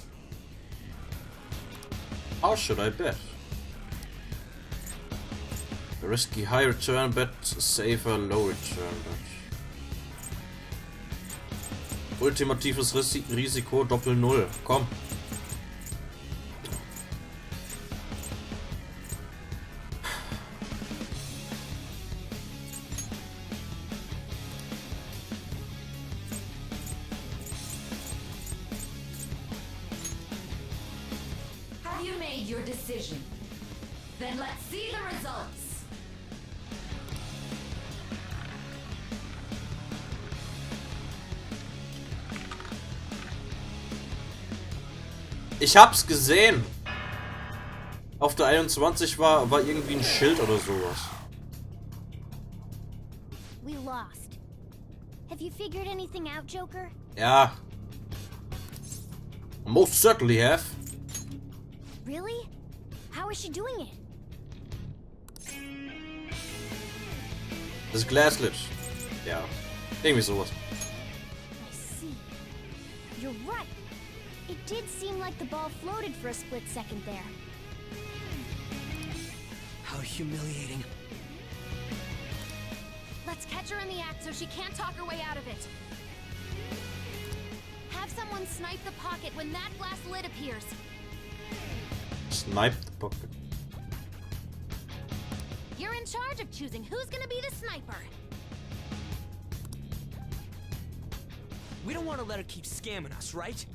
How should I bet? A risky high return bet, safer low return bet. Ultimatives Risiko Doppel Null. Komm. Have you made your decision? Then let's see the results. Ich hab's gesehen. Auf der 21 war irgendwie ein Schild oder sowas. We lost. Have you figured anything out, Joker? Ja. Most certainly have. Really? How is she doing it? Das Glaslit. Ja. Irgendwie sowas. I see. You're right. It did seem like the ball floated for a split second there. How humiliating. Let's Let's catch her in the act so she can't talk her way out of it. Have someone snipe the pocket when that glass lid appears. Snipe the pocket. You're in charge of choosing who's gonna be the sniper. We don't want to let her keep scamming us, right?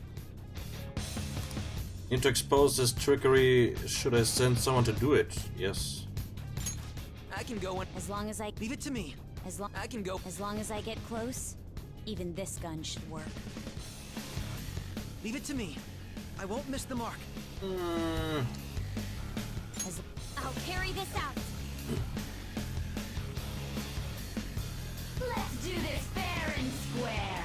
Need to expose this trickery. Should I send someone to do it? Yes. I can go and As long as I leave it to me. I can go. as long as I get close, even this gun should work. Leave it to me. I won't miss the mark. As I'll carry this out. Let's do this fair and square.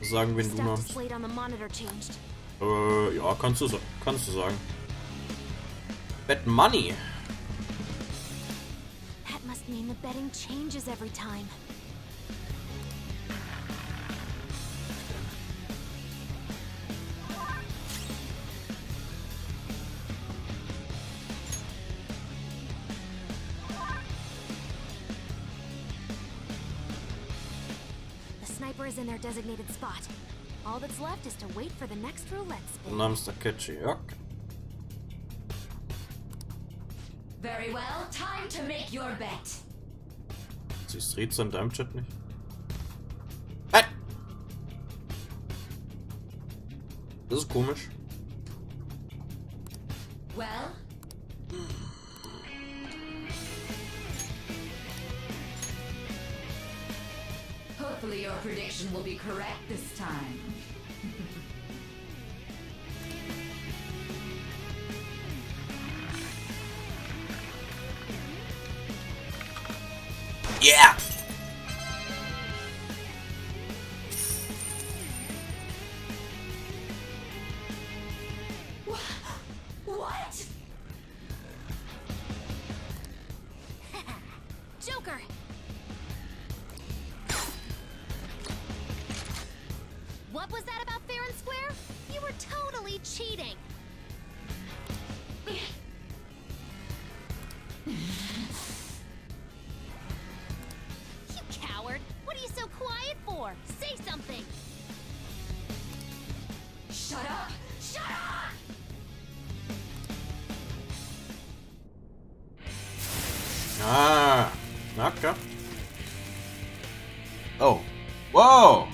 Sagen, wen du Status machst. plate on the monitor changed. Ja, kannst du sagen. Bet money. That must mean the betting changes every time. The sniper is in their designated spot. All that's left is to wait for the next roulette spin. Namens Takechi, okay. Very well, time to make your bet. Siehst Rätsel in deinem Chat nicht? Hey! Das ist komisch. Well, hopefully your prediction will be correct this time. Yeah! What? Joker! What was that about fair and square? You were totally cheating. You coward! What are you so quiet for? Say something! Shut up! Shut up! Ah, okay. Oh, whoa!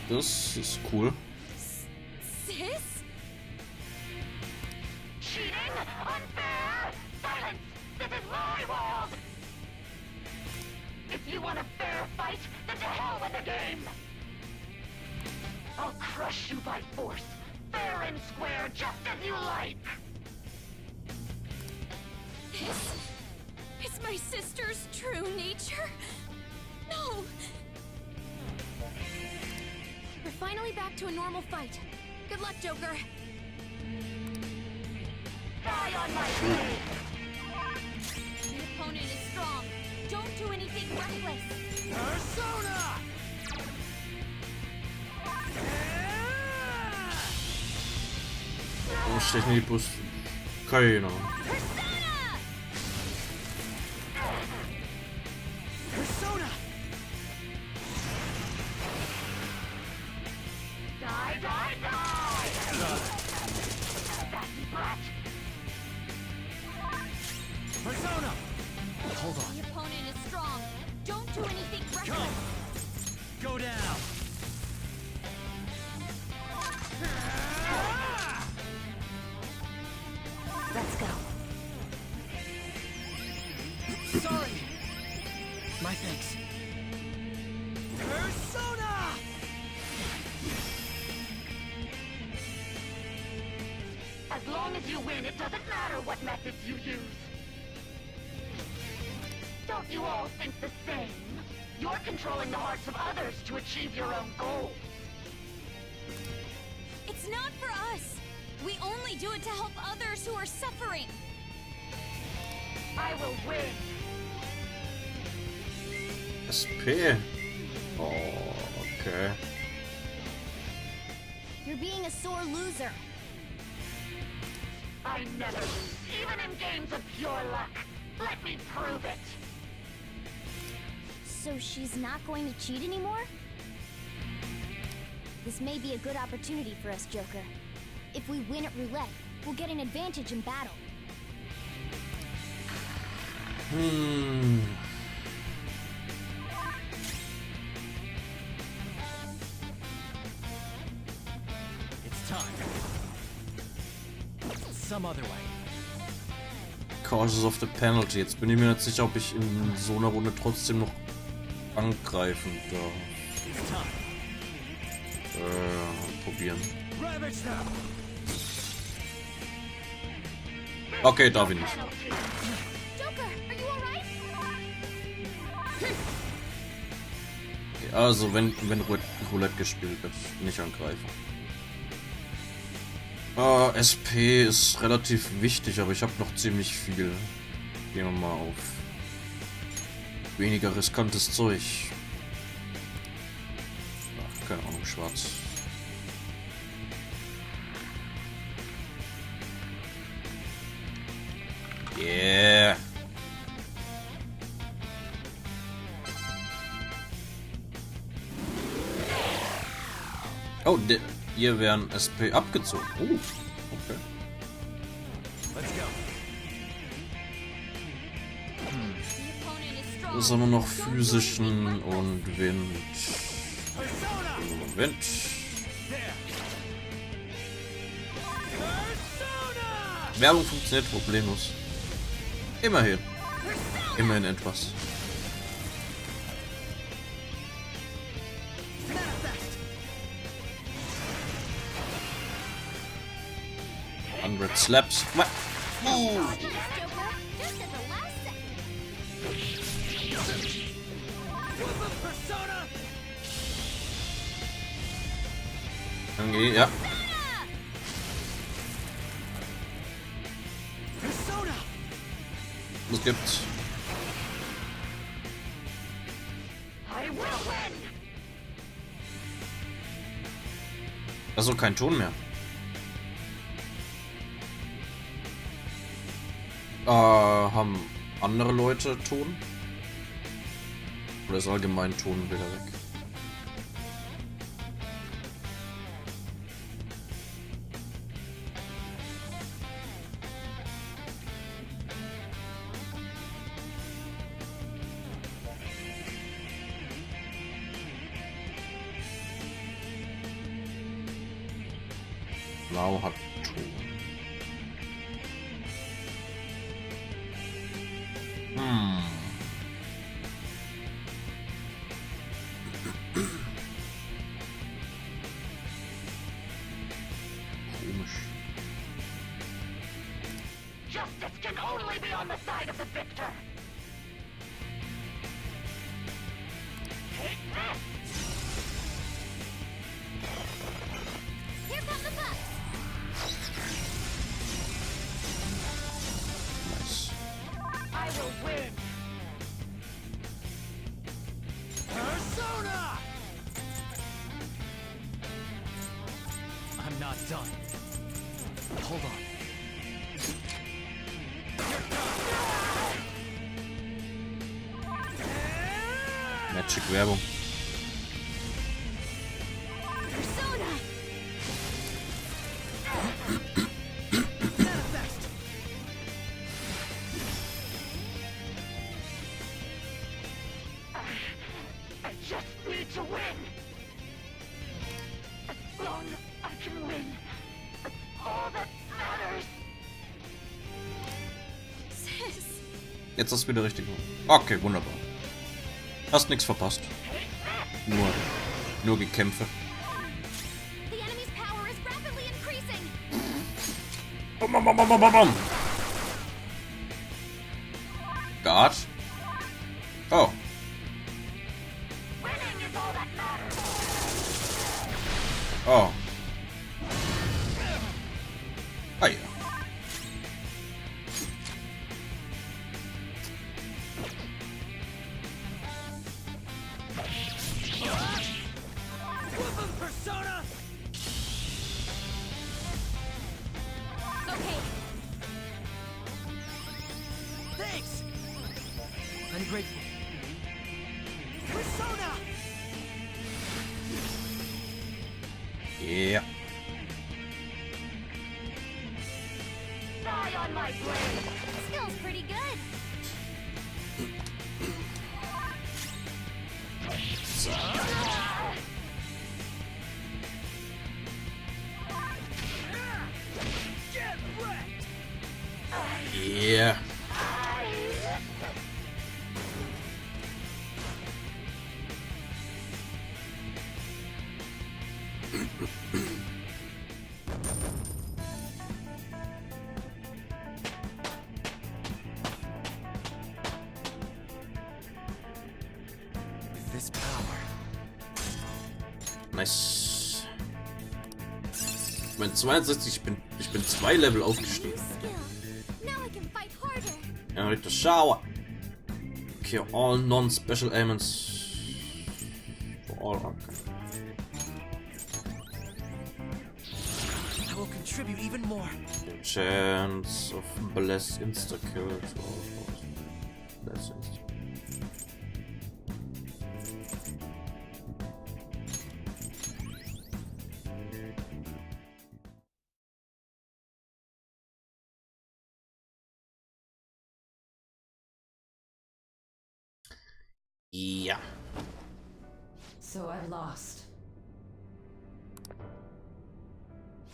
Das ist cool. Sis? Cheating? Unfair? Silence! This is my world! If you want a fair fight, then to hell with the game! I'll crush you by force, fair and square, just as you like! It's my sister's true nature? No! We're finally back to a normal fight. Good luck, Joker. Die on my blade! The opponent is strong. Don't do anything reckless. Persona! Warum steht in die Bus? Keine Ahnung. Persona! Persona! Die, die, die! Nasty brat! Persona! Hold on. The opponent is strong. Don't do anything reckless. Go down. let's go. Sorry. My thanks. Persona! As long as you win, it doesn't matter what methods you use. Don't you all think the same? You're controlling the hearts of others to achieve your own goals. It's not for us. We only do it to help others who are suffering. I will win. SP. Oh, okay. You're being a sore loser. I never lose, even in games of pure luck. Let me prove it. So she's not going to cheat anymore? This may be a good opportunity for us, Joker. If we win at roulette, we'll get an advantage in battle. It's time. Some other way. Cautious of the penalty. Jetzt bin ich mir nicht sicher, ob ich in so einer Runde trotzdem noch angreifen darf. It's time. Probieren. Ravage them. Okay, darf ich nicht. Joker, are you alright? Okay, also, wenn Roulette gespielt wird, nicht angreifen. SP ist relativ wichtig, aber ich habe noch ziemlich viel. Gehen wir mal auf weniger riskantes Zeug. Ach, keine Ahnung, schwarz. Yeah. Oh, hier werden SP abgezogen. Oh, okay. Let's go. Das haben wir noch physischen und Wind. Wind. Werbung funktioniert problemlos. Immerhin. Immerhin etwas. Hundred slaps. What? Oh. Okay, ja. Was gibt's? Also kein Ton mehr. Haben andere Leute Ton? Oder ist allgemein Ton wieder weg? Blau hat Ton. Komisch. Justice can only be on the side of the victor. Take this. Here come the bucks. Nice. I will win. Persona! I'm not done. Hold on. Magic Werbung. Persona! Manifest! I just need to win. As long as I can win, that's all that matters. Sis. Jetzt ist wieder richtig. Okay, wunderbar. Hast nichts verpasst. Nur Gekämpfe. The enemy's power is rapidly increasing. Bam, bam, bam, bam, bam, bam. Guard. Oh. Winning is all that matters. Oh. Ah ja. Persona! Okay, I'm grateful. Persona! Yeah. Die on my blade! Skill's pretty good. Get wrecked! Yeah. With this power, Nice. Ich bin 62, ich bin 2 Level aufgestiegen. New skill. Now I can fight harder. Ja, richtig shower. Okay, all non-special ailments. For all, okay. I will contribute even more. Chance of bless insta-kill to all foes. Bless insta. Yeah. So I've lost.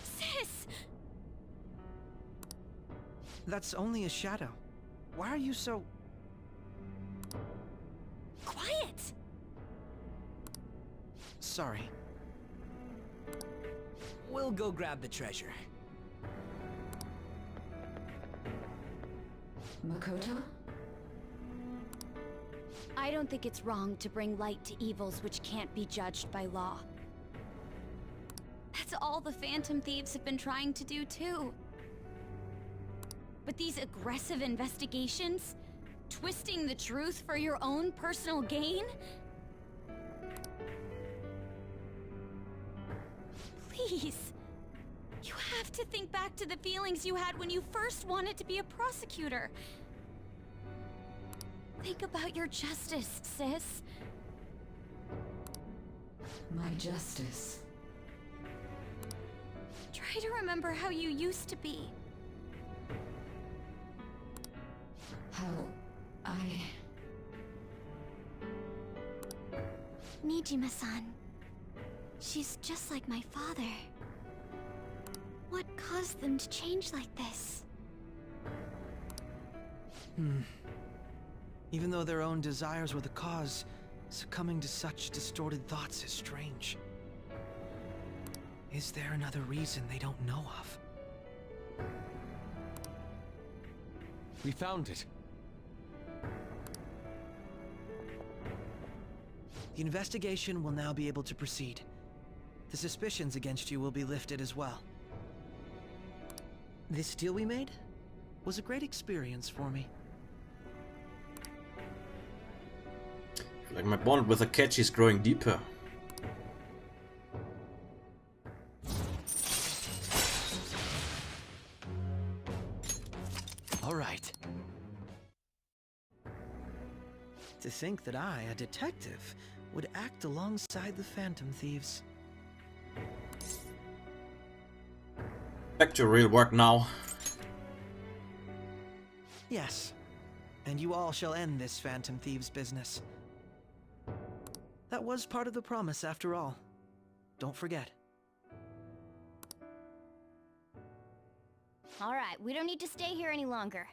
Sis! That's only a shadow. Why are you so... Quiet! Sorry. we'll go grab the treasure. Makoto? I don't think it's wrong to bring light to evils which can't be judged by law. That's all the Phantom Thieves have been trying to do too. But these aggressive investigations? Twisting the truth for your own personal gain? Please. You have to think back to the feelings you had when you first wanted to be a prosecutor. Think about your justice, sis. My justice. Try to remember how you used to be. How I... Nijima-san. She's just like my father. What caused them to change like this? Even though their own desires were the cause, succumbing to such distorted thoughts is strange. Is there another reason they don't know of? We found it. The investigation will now be able to proceed. The suspicions against you will be lifted as well. This deal we made was a great experience for me. Like my bond with Akechi is growing deeper. All right. To think that I, a detective, would act alongside the Phantom Thieves. Back to real work now. Yes, and you all shall end this Phantom Thieves business. That was part of the promise after all. Don't forget. All right, we don't need to stay here any longer.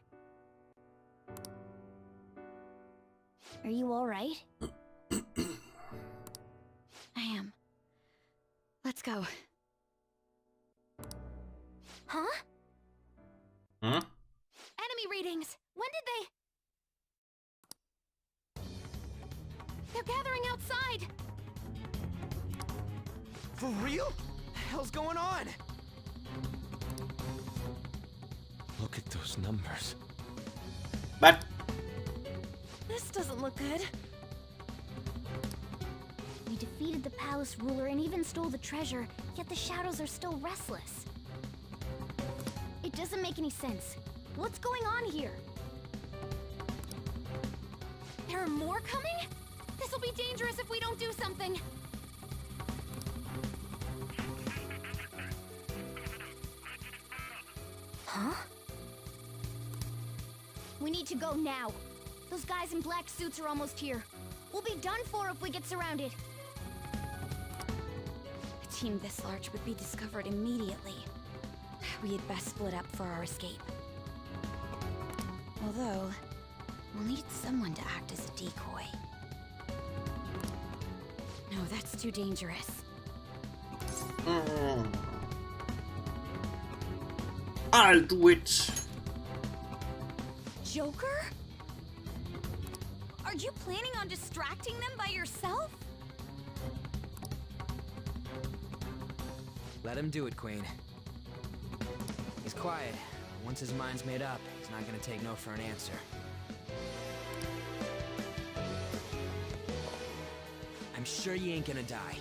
Are you all right? I am. Let's go. Huh? Hmm? Enemy readings! When did they... They're gathering outside! For real? The hell's going on? Look at those numbers. But This doesn't look good. We defeated the palace ruler and even stole the treasure, yet the shadows are still restless. It doesn't make any sense. What's going on here? are more coming? This will be dangerous if we don't do something. Huh? We need to go now. Those guys in black suits are almost here. We'll be done for if we get surrounded. A team this large would be discovered immediately. We had best split up for our escape. Although, we'll need someone to act as a decoy. No, that's too dangerous. I'll do it. Joker? Are you planning on distracting them by yourself? Let him do it, Queen. He's quiet. Once his mind's made up, he's not gonna take no for an answer. I'm sure you ain't gonna die.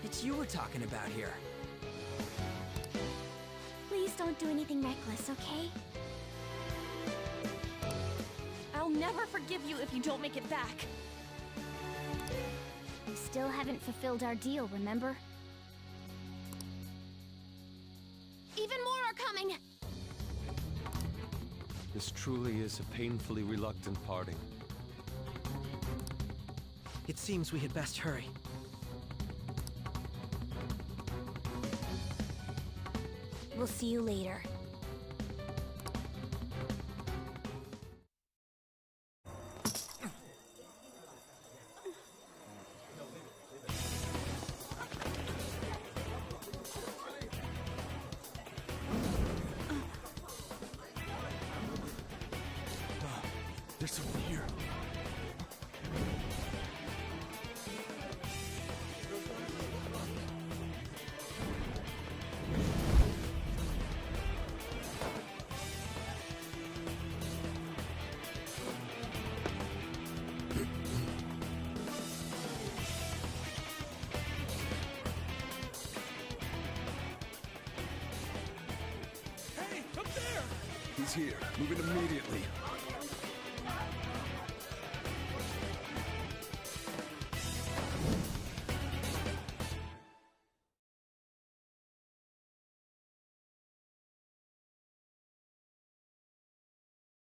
It's you we're talking about here. Please don't do anything reckless, okay? I'll never forgive you if you don't make it back. We still haven't fulfilled our deal, remember? Even more are coming! This truly is a painfully reluctant parting. It seems we had best hurry. We'll see you later. There's someone here. Hey, up there! He's here. Move it immediately.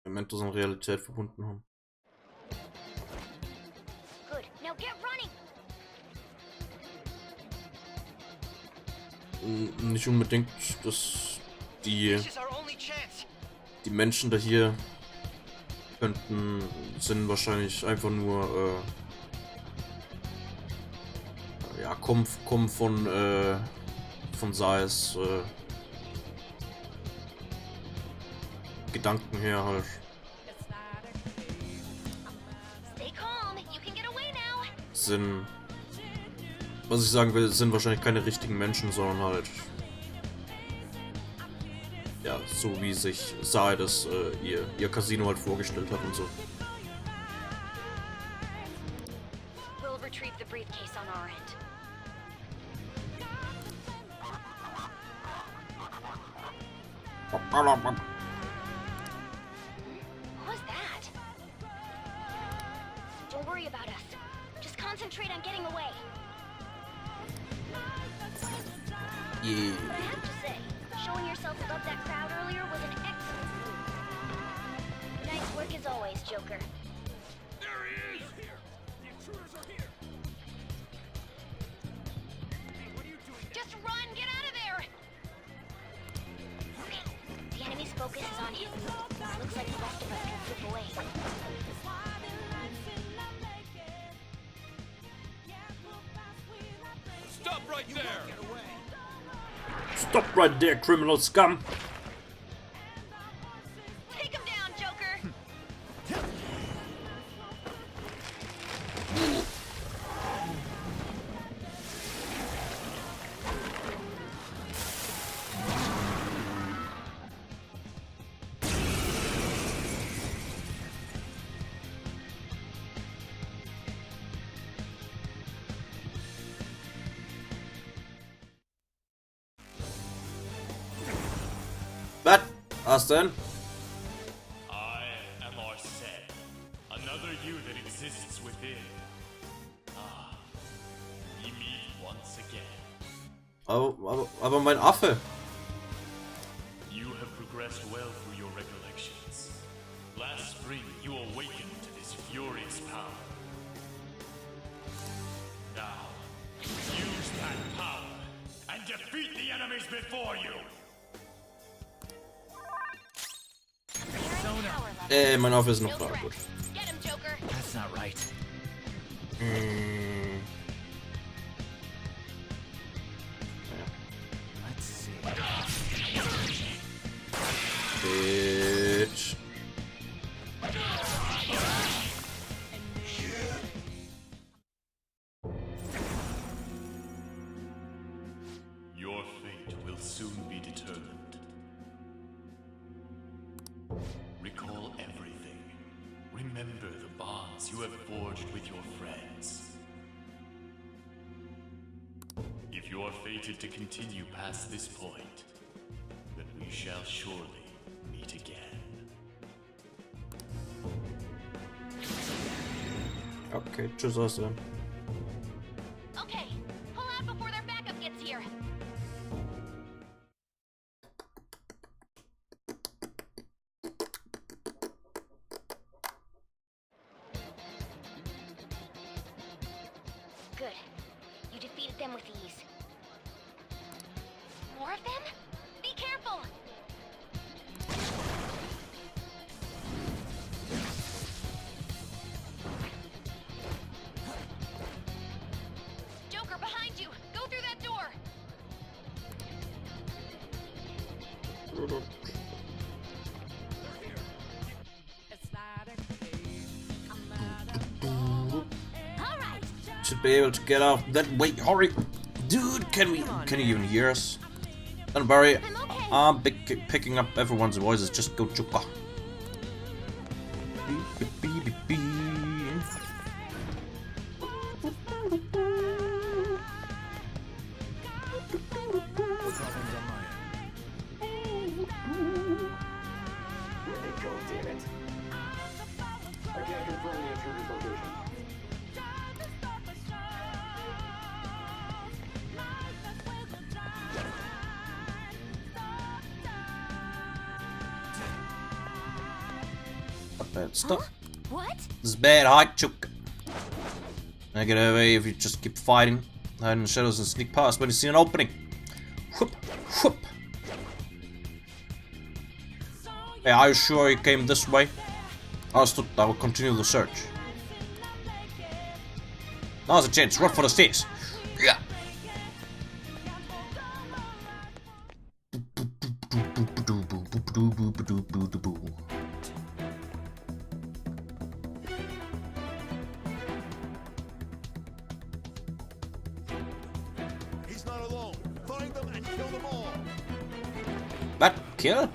Elemente und Realität verbunden haben. Good. Now get running. Nicht unbedingt, dass die Menschen da hier sind wahrscheinlich einfach nur ja, kommen von Sais Gedanken her halt. Stay calm. You can get away now. Sind, was ich sagen will, sind wahrscheinlich keine richtigen Menschen, sondern halt ja, so wie sich Sai das ihr Casino halt vorgestellt hat und so. We'll retrieve the briefcase on our end. What was that? Don't worry about us. Just concentrate on getting away. Yeah. But I have to say, showing yourself above that crowd earlier was an excellent move. Nice work as always, Joker. There he is! Here! The intruders are here! Hey, what are you doing? Just run! Get out of there! Okay, the enemy's focus is on him. Looks like the rest of us can slip away. Stop right there! Stop right there, criminal scum! Take him down, Joker! Was denn? I am Arsene, a another you that exists within. Ah, we meet once again. Aber mein Affe. You have progressed well through your recollections. Last spring, you awakened to this furious power. Now, use that power and defeat the enemies before you. Mein Affe ist noch da. Gut. Get him, Joker. That's not right. Let's see. Bitch. Your fate will soon be determined. Recall everything. Remember the bonds you have forged with your friends. If you are fated to continue past this point, then we shall surely meet again. Okay, tschüss aus dann. Okay, pull out before their backup gets here. Good. You defeated them with ease. More of them? Be careful! Joker, behind you! Go through that door! Alright! Should be able to get off that. Wait, hurry, dude. Can you even hear us? Don't worry. I'm picking up everyone's voices. Just go, Joker. Beep, beep, beep, beep. Bad stuff. What? This is bad, hot chook. I get away if you just keep fighting. Hide in the shadows and sneak past when you see an opening. Whoop, whoop. Hey, are you sure you came this way? Understood, I will continue the search. Now's a chance, run for the stairs. Yeah. He's not alone. Find them and kill them all. What? Kill?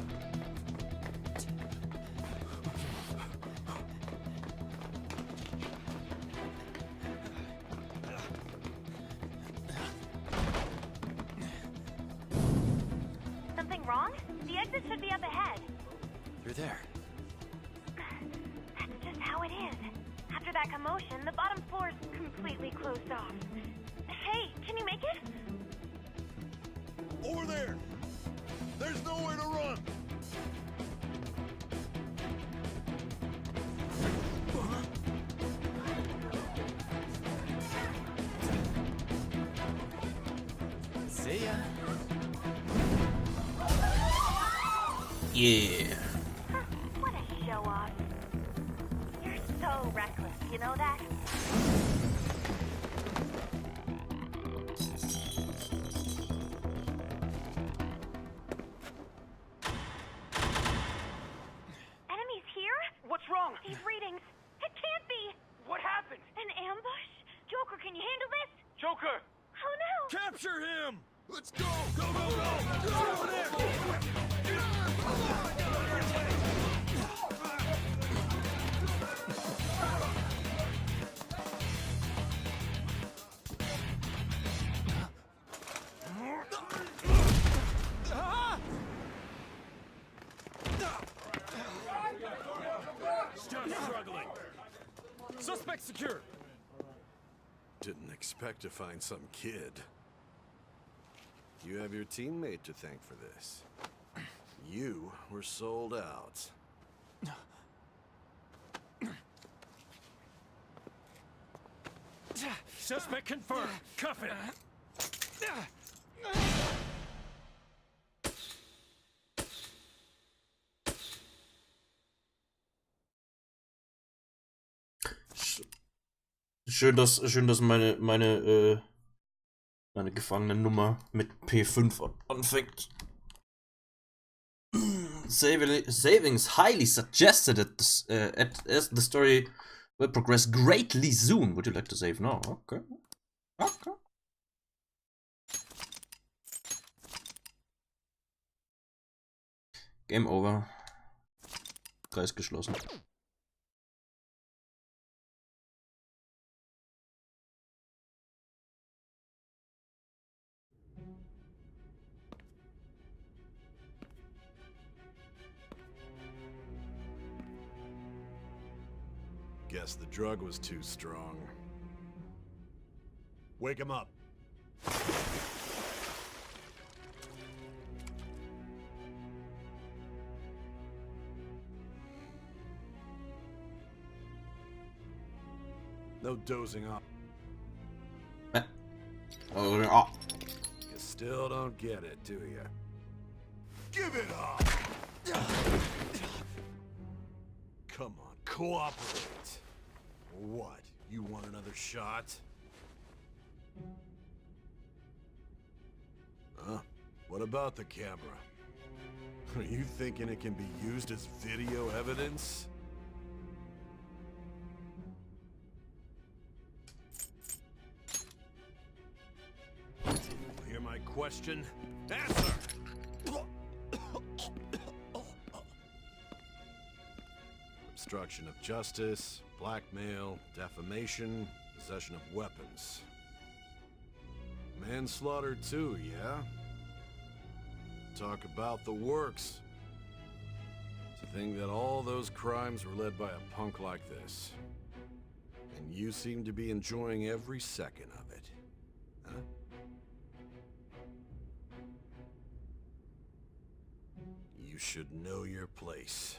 Something wrong? The exit should be up ahead. You're there. That's just how it is. After that commotion, the bottom floor is completely closed off. Hey, can you make it? Over there. There's nowhere to run. See ya. Yeah. What a show off. You're so reckless, you know that? Enemies here? What's wrong? These readings. It can't be. What happened? An ambush? Joker, can you handle this? Joker! Oh no! Capture him. Let's go. Go, go, go. Go over there. Stop struggling. Suspect secured. Didn't expect to find some kid. You have your teammate to thank for this. You were sold out. Suspect confirmed. Cuff it. Schön, dass meine Gefangenennummer mit P5 anfängt. Savings highly suggested as the story will progress greatly soon. Would you like to save now? Okay. Okay. Game over. Kreis geschlossen. Guess the drug was too strong. Wake him up. No dozing off. Oh, yeah. You still don't get it, do you? Give it up! Come on, cooperate. What? You want another shot? Huh? What about the camera? Are you thinking it can be used as video evidence? Hear my question? Answer! Obstruction of justice, blackmail, defamation, possession of weapons. Manslaughter too, yeah? Talk about the works. To think that all those crimes were led by a punk like this. And you seem to be enjoying every second of it. Huh? You should know your place.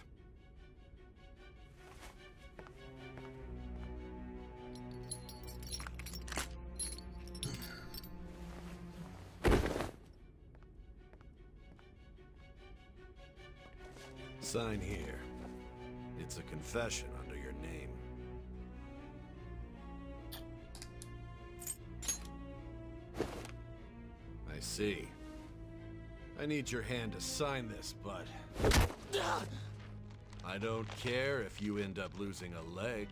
Sign here. It's a confession under your name. I see. I need your hand to sign this, but I don't care if you end up losing a leg.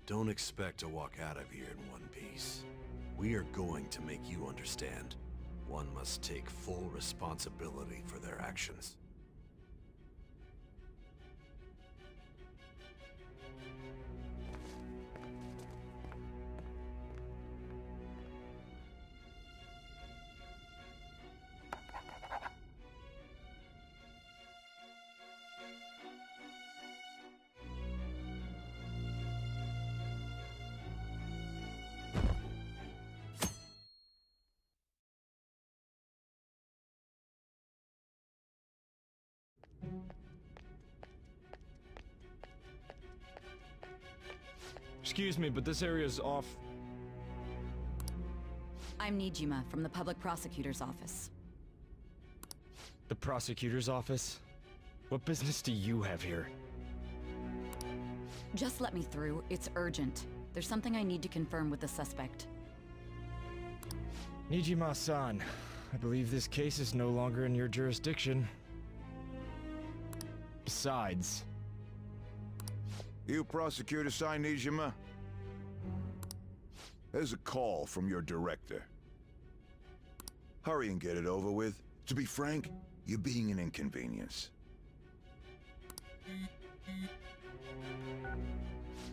Don't expect to walk out of here in one piece. We are going to make you understand. One must take full responsibility for their actions. Excuse me, but this area's off. I'm Nijima from the Public Prosecutor's Office. The prosecutor's office? What business do you have here? Just let me through. It's urgent. There's something I need to confirm with the suspect. Nijima-san, I believe this case is no longer in your jurisdiction. Besides... You prosecutor sign Nijima? There's a call from your director. Hurry and get it over with. To be frank, you're being an inconvenience.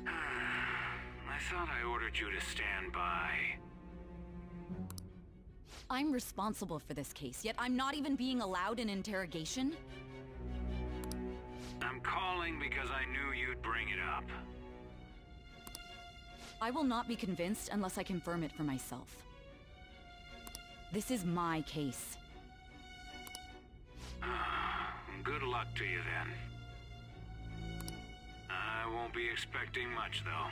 I thought I ordered you to stand by. I'm responsible for this case, yet I'm not even being allowed an interrogation? I'm calling because I knew you'd bring it up. I will not be convinced unless I confirm it for myself. This is my case. Good luck to you then. I won't be expecting much, though.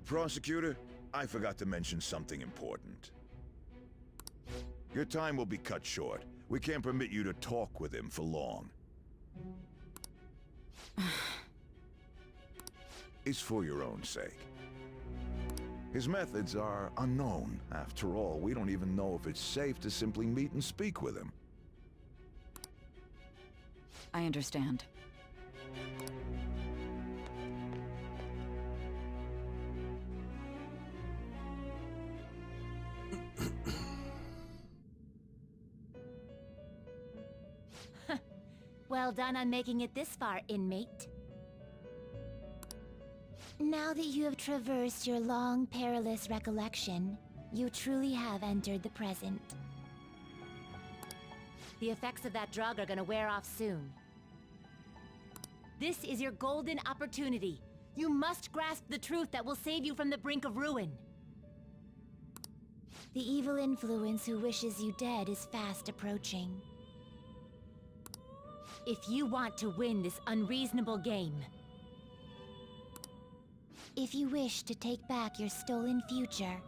Prosecutor, I forgot to mention something important. Your time will be cut short. We can't permit you to talk with him for long. It's for your own sake. His methods are unknown. After all, we don't even know if it's safe to simply meet and speak with him. I understand. Well done on making it this far, inmate. Now that you have traversed your long, perilous recollection, you truly have entered the present. The effects of that drug are gonna wear off soon. This is your golden opportunity. You must grasp the truth that will save you from the brink of ruin. The evil influence who wishes you dead is fast approaching. If you want to win this unreasonable game, if you wish to take back your stolen future,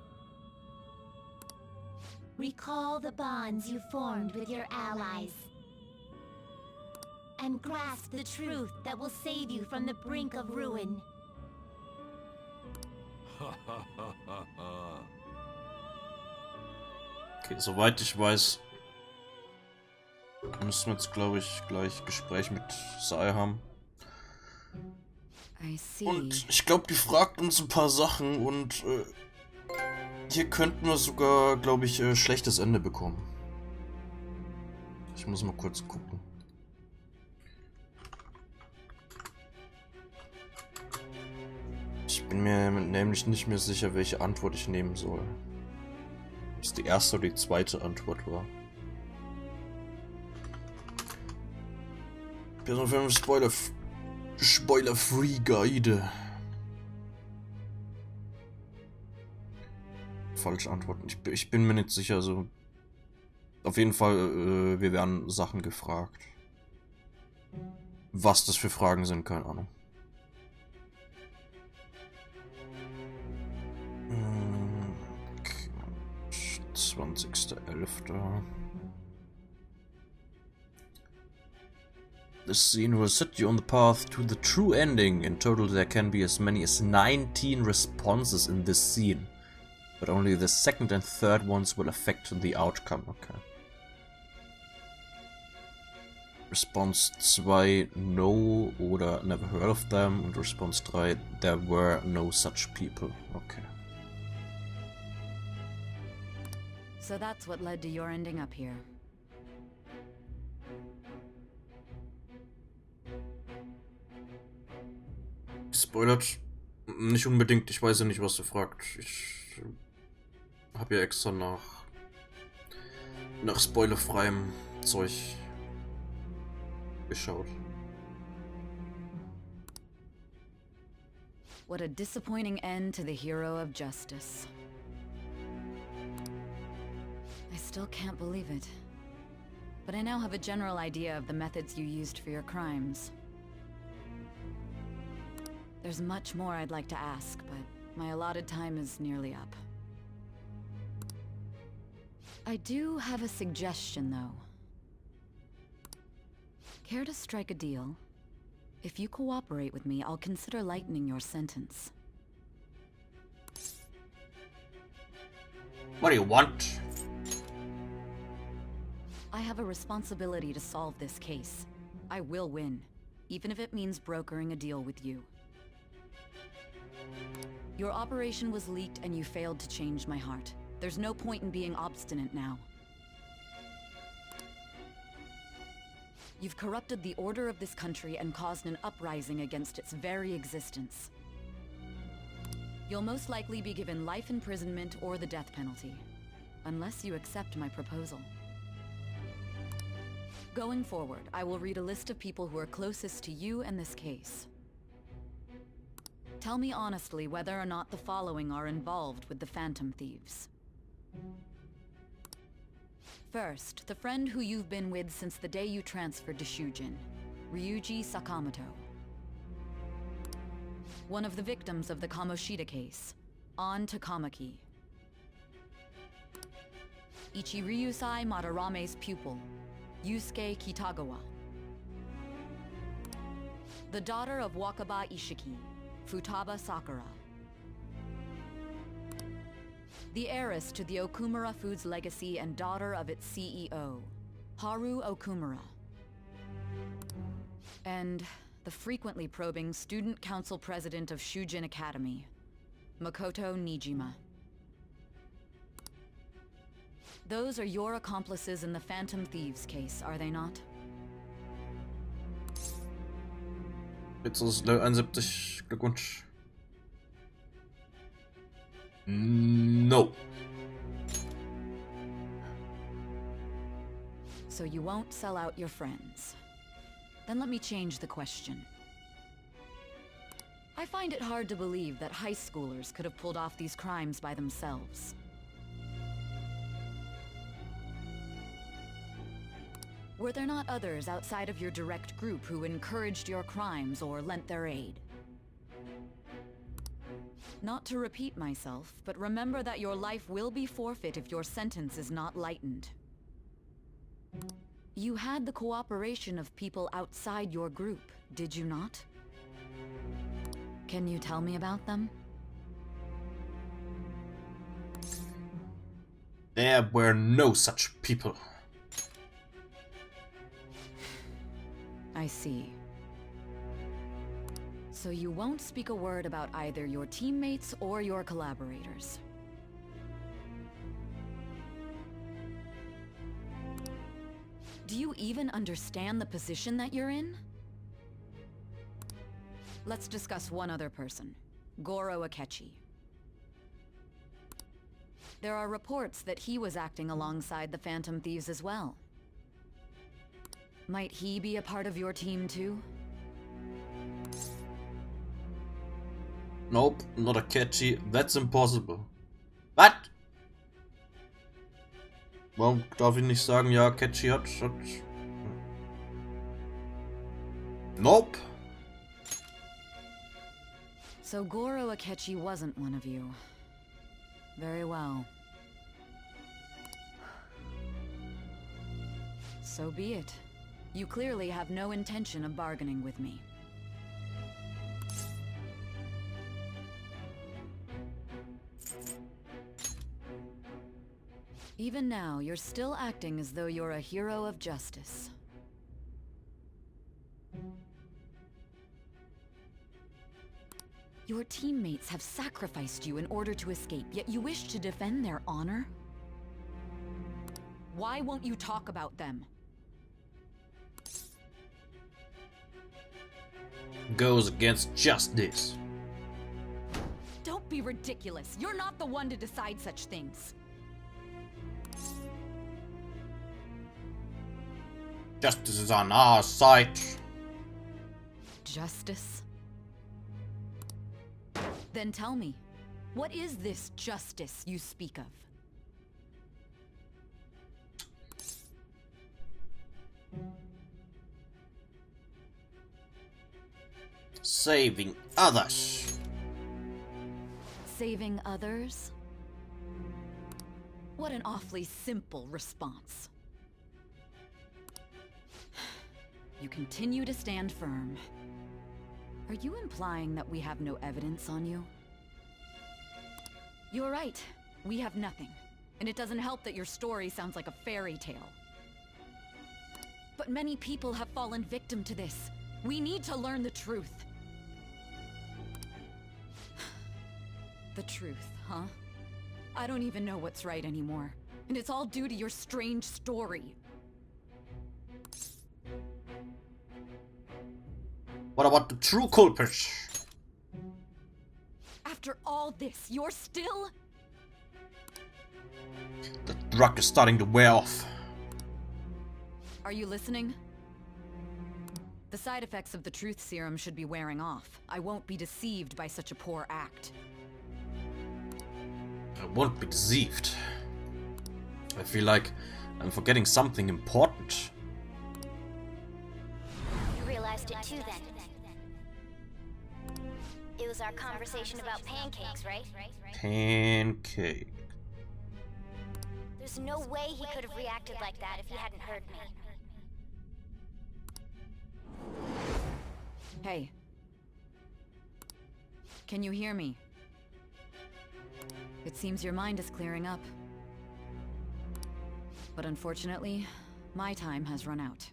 recall the bonds you formed with your allies, and grasp the truth that will save you from the brink of ruin. Okay, soweit ich weiß, müssen wir jetzt, glaube ich, gleich Gespräch mit Sai haben. Und ich glaube, die fragt uns ein paar Sachen und hier könnten wir sogar, glaube ich, schlechtes Ende bekommen. Ich muss mal kurz gucken. Ich bin mir nämlich nicht mehr sicher, welche Antwort ich nehmen soll. Ob es die erste oder die zweite Antwort war. Person 5 Spoiler-Free Guide. Falsche Antworten. Ich bin mir nicht sicher. Also auf jeden Fall, wir werden Sachen gefragt. Was das für Fragen sind, keine Ahnung. 20.11. This scene will set you on the path to the true ending. In total, there can be as many as 19 responses in this scene. But only the second and third ones will affect the outcome. Okay. Response 2, no oder never heard of them. Und Response 3, there were no such people. Okay. So that's what led to your ending up here. Spoilert nicht unbedingt, ich weiß ja nicht, was du fragst. Ich habe ja extra nach spoilerfreiem Zeug geschaut. What a disappointing end to the hero of justice. I still can't believe it. But I now have a general idea of the methods you used for your crimes. There's much more I'd like to ask, but my allotted time is nearly up. I do have a suggestion, though. Care to strike a deal? If you cooperate with me, I'll consider lightening your sentence. What do you want? I have a responsibility to solve this case. I will win, even if it means brokering a deal with you. Your operation was leaked and you failed to change my heart. There's no point in being obstinate now. You've corrupted the order of this country and caused an uprising against its very existence. You'll most likely be given life imprisonment or the death penalty, unless you accept my proposal. Going forward, I will read a list of people who are closest to you in this case. Tell me honestly whether or not the following are involved with the Phantom Thieves. First, the friend who you've been with since the day you transferred to Shujin, Ryuji Sakamoto. One of the victims of the Kamoshida case, An Takamaki. Ichiryusai Madarame's pupil, Yusuke Kitagawa. The daughter of Wakaba Ishiki, Futaba Sakura. The heiress to the Okumura Foods legacy and daughter of its CEO, Haru Okumura. And the frequently probing student council president of Shujin Academy, Makoto Nijima. Those are your accomplices in the Phantom Thieves case, are they not? Jetzt ist Level 71. Glückwunsch. No. So you won't sell out your friends. Then let me change the question. I find it hard to believe that high schoolers could have pulled off these crimes by themselves. Were there not others outside of your direct group who encouraged your crimes or lent their aid? Not to repeat myself, but remember that your life will be forfeit if your sentence is not lightened. You had the cooperation of people outside your group, did you not? Can you tell me about them? There were no such people. I see. So you won't speak a word about either your teammates or your collaborators. Do you even understand the position that you're in? Let's discuss one other person, Goro Akechi. There are reports that he was acting alongside the Phantom Thieves as well. Might he be a part of your team too? Nope, not Akechi. That's impossible. What? Warum darf ich nicht sagen, ja, Akechi hat... Nope. So Goro Akechi wasn't one of you. Very well. So be it. You clearly have no intention of bargaining with me. Even now, you're still acting as though you're a hero of justice. Your teammates have sacrificed you in order to escape, yet you wish to defend their honor? Why won't you talk about them? Goes against justice. Don't be ridiculous. You're not the one to decide such things. Justice is on our side. Justice? Then tell me, what is this justice you speak of? Saving others. Saving others? What an awfully simple response. You continue to stand firm. Are you implying that we have no evidence on you? You're right. We have nothing. And it doesn't help that your story sounds like a fairy tale. But many people have fallen victim to this. We need to learn the truth. The truth, huh? I don't even know what's right anymore. And it's all due to your strange story. What about the true culprits? After After all this, you're still... The drug is starting to wear off. Are you listening? The side effects of the truth serum should be wearing off. I won't be deceived by such a poor act. I won't be deceived. I feel like I'm forgetting something important. You realized it too then. It was our conversation about pancakes, right? Pancake. There's no way he could have reacted like that if he hadn't heard me. Hey. Can you hear me? It seems your mind is clearing up. But unfortunately, my time has run out.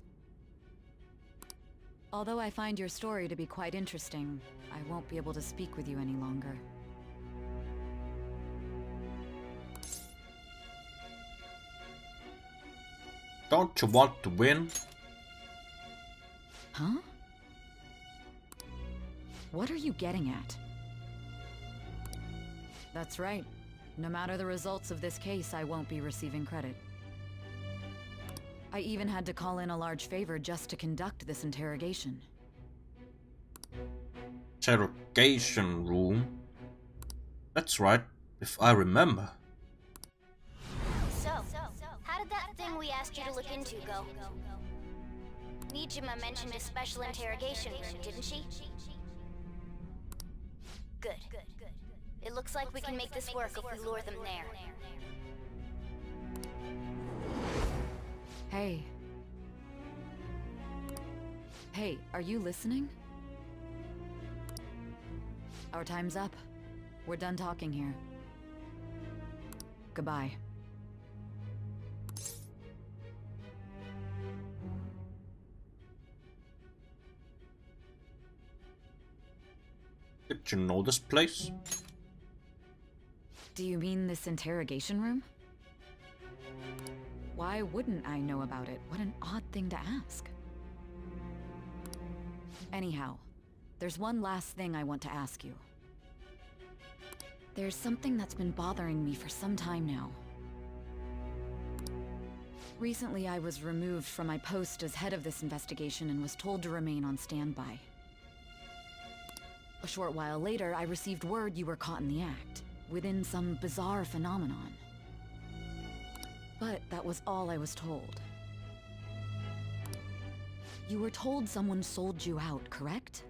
Although I find your story to be quite interesting, I won't be able to speak with you any longer. Don't you want to win? Huh? What are you getting at? That's right. No matter the results of this case, I won't be receiving credit. I even had to call in a large favor just to conduct this interrogation. Interrogation room? That's right, if I remember. So, how did that thing we asked you to look into go? Nijima mentioned a special interrogation room, didn't she? Good. It looks like we can make this work if we lure them there. Hey. Hey, are you listening? Our time's up. We're done talking here. Goodbye. Did you know this place? Do you mean this interrogation room? Why wouldn't I know about it? What an odd thing to ask. Anyhow, there's one last thing I want to ask you. There's something that's been bothering me for some time now. Recently, I was removed from my post as head of this investigation and was told to remain on standby. A short while later, I received word you were caught in the act, within some bizarre phenomenon. But that was all I was told. You were told someone sold you out, correct?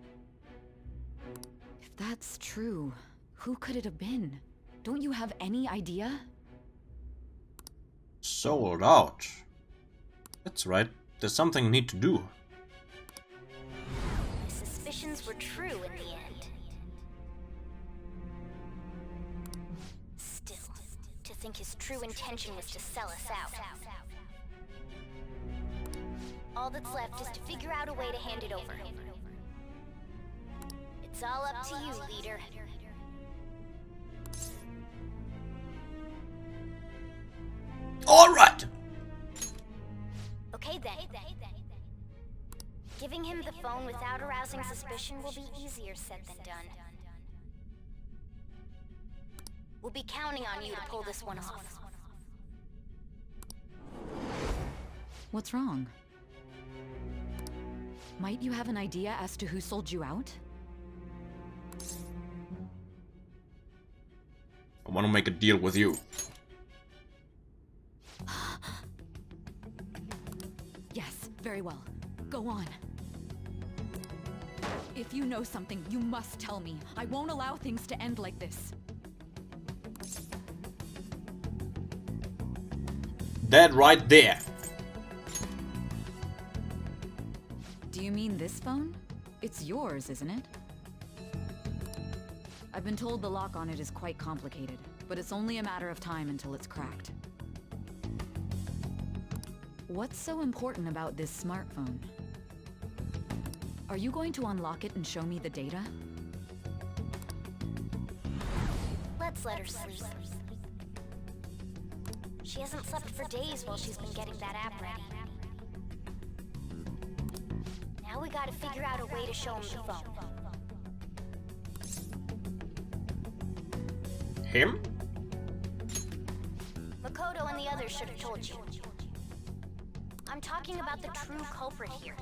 If that's true, who could it have been? Don't you have any idea? Sold out. That's right. There's something I need to do. My suspicions were true in the end. Still, to think his true intention was to sell us out. All that's left is to figure out a way to hand it over. It's all up to you, leader. All right. Okay then. Giving him the phone without arousing suspicion will be easier said than done. We'll be counting on you to pull this one off. What's wrong? Might you have an idea as to who sold you out? I want to make a deal with you. Yes, very well. Go on. If you know something, you must tell me. I won't allow things to end like this. That right there. Do you mean this phone? It's yours, isn't it? I've been told the lock on it is quite complicated, but it's only a matter of time until it's cracked. What's so important about this smartphone? Are you going to unlock it and show me the data? Let's let her sleep. She hasn't slept for days while she's been getting that app ready. Now we gotta figure out a way to show him the phone. Him? Makoto and the others should have told you. I'm talking about the true culprit here.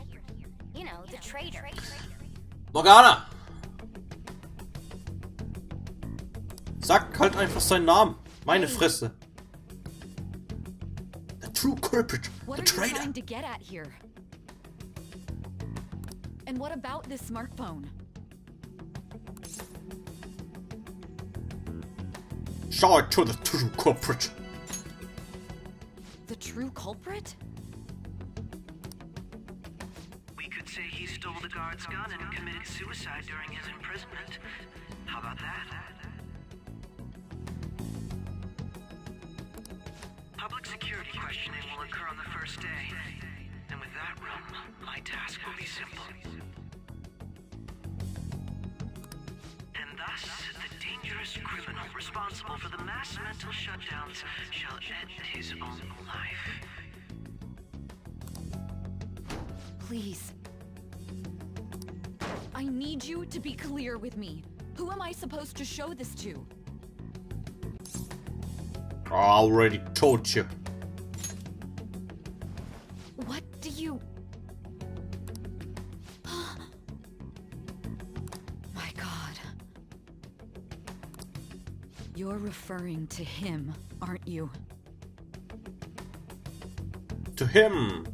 You know, the traitor. Morgana! Sag halt einfach seinen Namen. Meine Fresse. The true culprit. What The are you traitor. trying to get at here? And what about this smartphone? Show it to the true culprit. The true culprit? We could say he stole the guard's gun and committed suicide during his imprisonment. How about that? Public security questioning will occur on the first day. And with that room, my task will be simple. And thus, the dangerous criminal responsible for the mass mental shutdowns shall end his own life. Please. I need you to be clear with me. Who am I supposed to show this to? I already told you. What do you... My God. You're referring to him, aren't you? To him.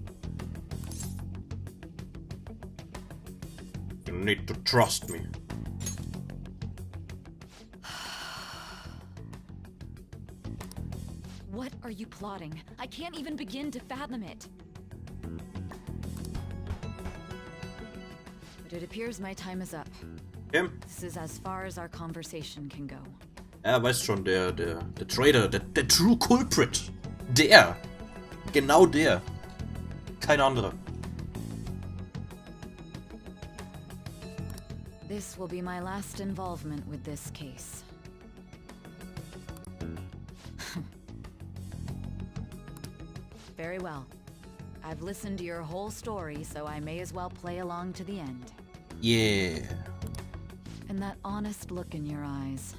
You need to trust me. What are you plotting? I can't even begin to fathom it. But it appears my time is up. Him? This is as far as our conversation can go. Ja, weißt schon, der Traitor, der True Culprit. Der. Genau der. Kein anderer. This will be my last involvement with this case. Very well. I've listened to your whole story, so I may as well play along to the end. Yeah. And that honest look in your eyes.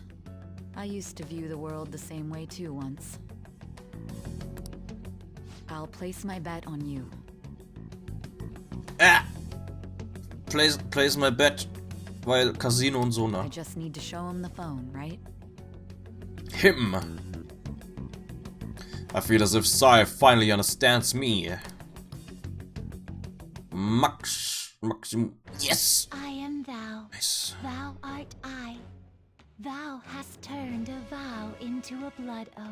I used to view the world the same way too once. I'll place my bet on you. Ah! Place my bet, weil Casino und so, I ne? just need to show him the phone, right? Him. I feel as if Sai finally understands me. Maximum. Yes! I am thou. Nice. Thou art I. Thou hast turned a vow into a blood oath.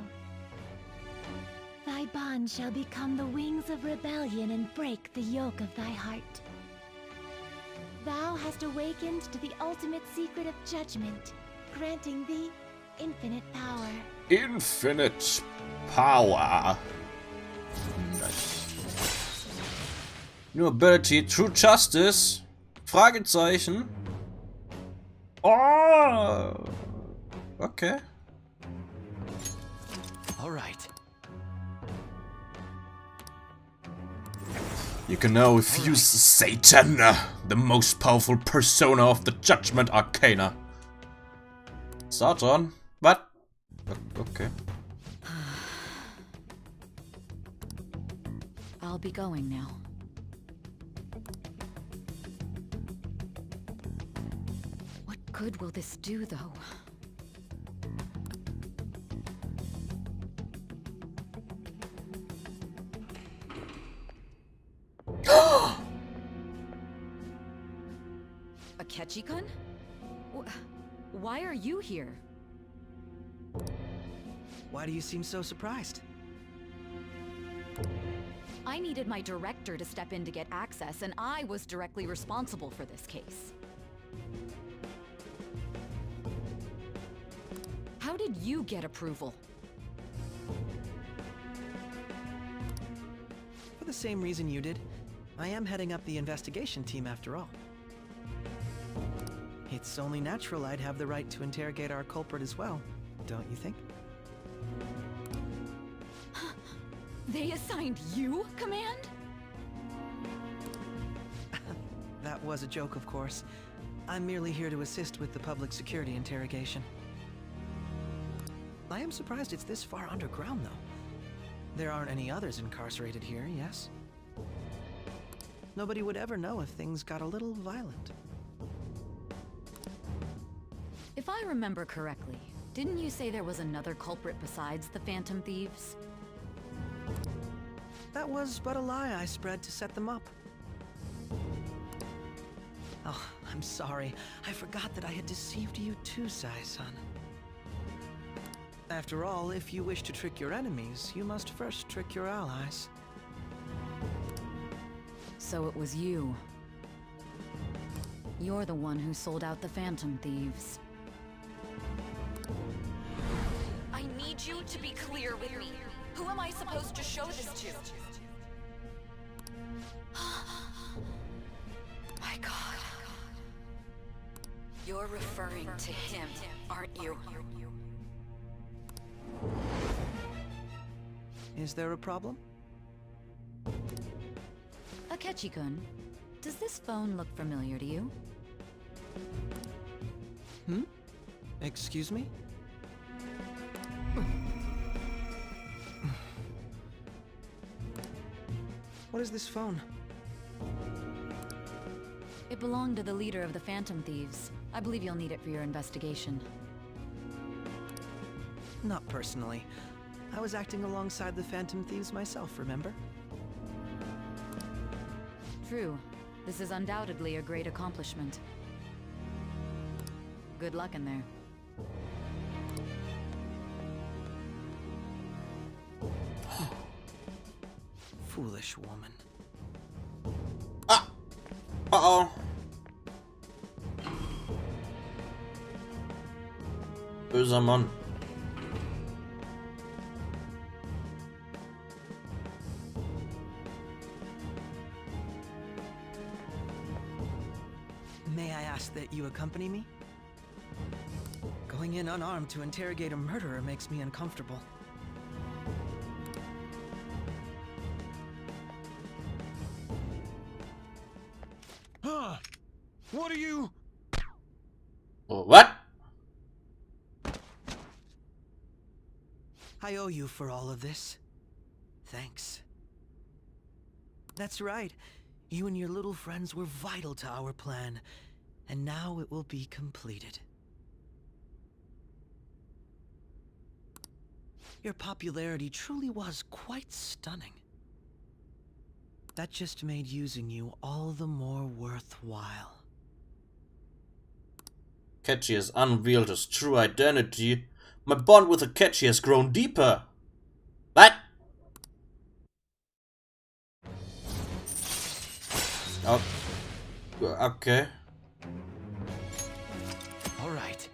Thy bond shall become the wings of rebellion and break the yoke of thy heart. Thou hast awakened to the ultimate secret of judgment, granting thee infinite power. Infinite power. Nice. New ability, true justice. Fragezeichen. Oh. Okay. All right. You can now refuse Satan, the most powerful persona of the Judgment Arcana. Satan? What? Okay. I'll be going now. What good will this do, though? A Ketchikun? Why are you here? Why do you seem so surprised? I needed my director to step in to get access, and I was directly responsible for this case. How did you get approval? For the same reason you did. I am heading up the investigation team after all. It's only natural I'd have the right to interrogate our culprit as well, don't you think? They assigned you command? That was a joke, of course. I'm merely here to assist with the public security interrogation. I am surprised it's this far underground, though. There aren't any others incarcerated here, yes? Nobody would ever know if things got a little violent. If I remember correctly, didn't you say there was another culprit besides the Phantom Thieves? That was but a lie I spread to set them up. Oh, I'm sorry. I forgot that I had deceived you too, Sai-san. After all, if you wish to trick your enemies, you must first trick your allies. So it was you. You're the one who sold out the Phantom Thieves. I need you to be clear with me. Who am I supposed to show this to? My God. You're referring to him, aren't you? Is there a problem? Akechi-kun, does this phone look familiar to you? Hmm? Excuse me? What is this phone? It belonged to the leader of the Phantom Thieves. I believe you'll need it for your investigation. Not personally. I was acting alongside the Phantom Thieves myself, remember? True. This is undoubtedly a great accomplishment. Good luck in there. Foolish woman. Uh-oh. Böser Mann. May I ask that you accompany me? Going in unarmed to interrogate a murderer makes me uncomfortable. Huh? What are you? What? I owe you for all of this. Thanks. That's right. You and your little friends were vital to our plan, and now it will be completed. Your popularity truly was quite stunning. That just made using you all the more worthwhile. Akechi has unveiled his true identity. My bond with Akechi has grown deeper. What? Oh. Okay. All right.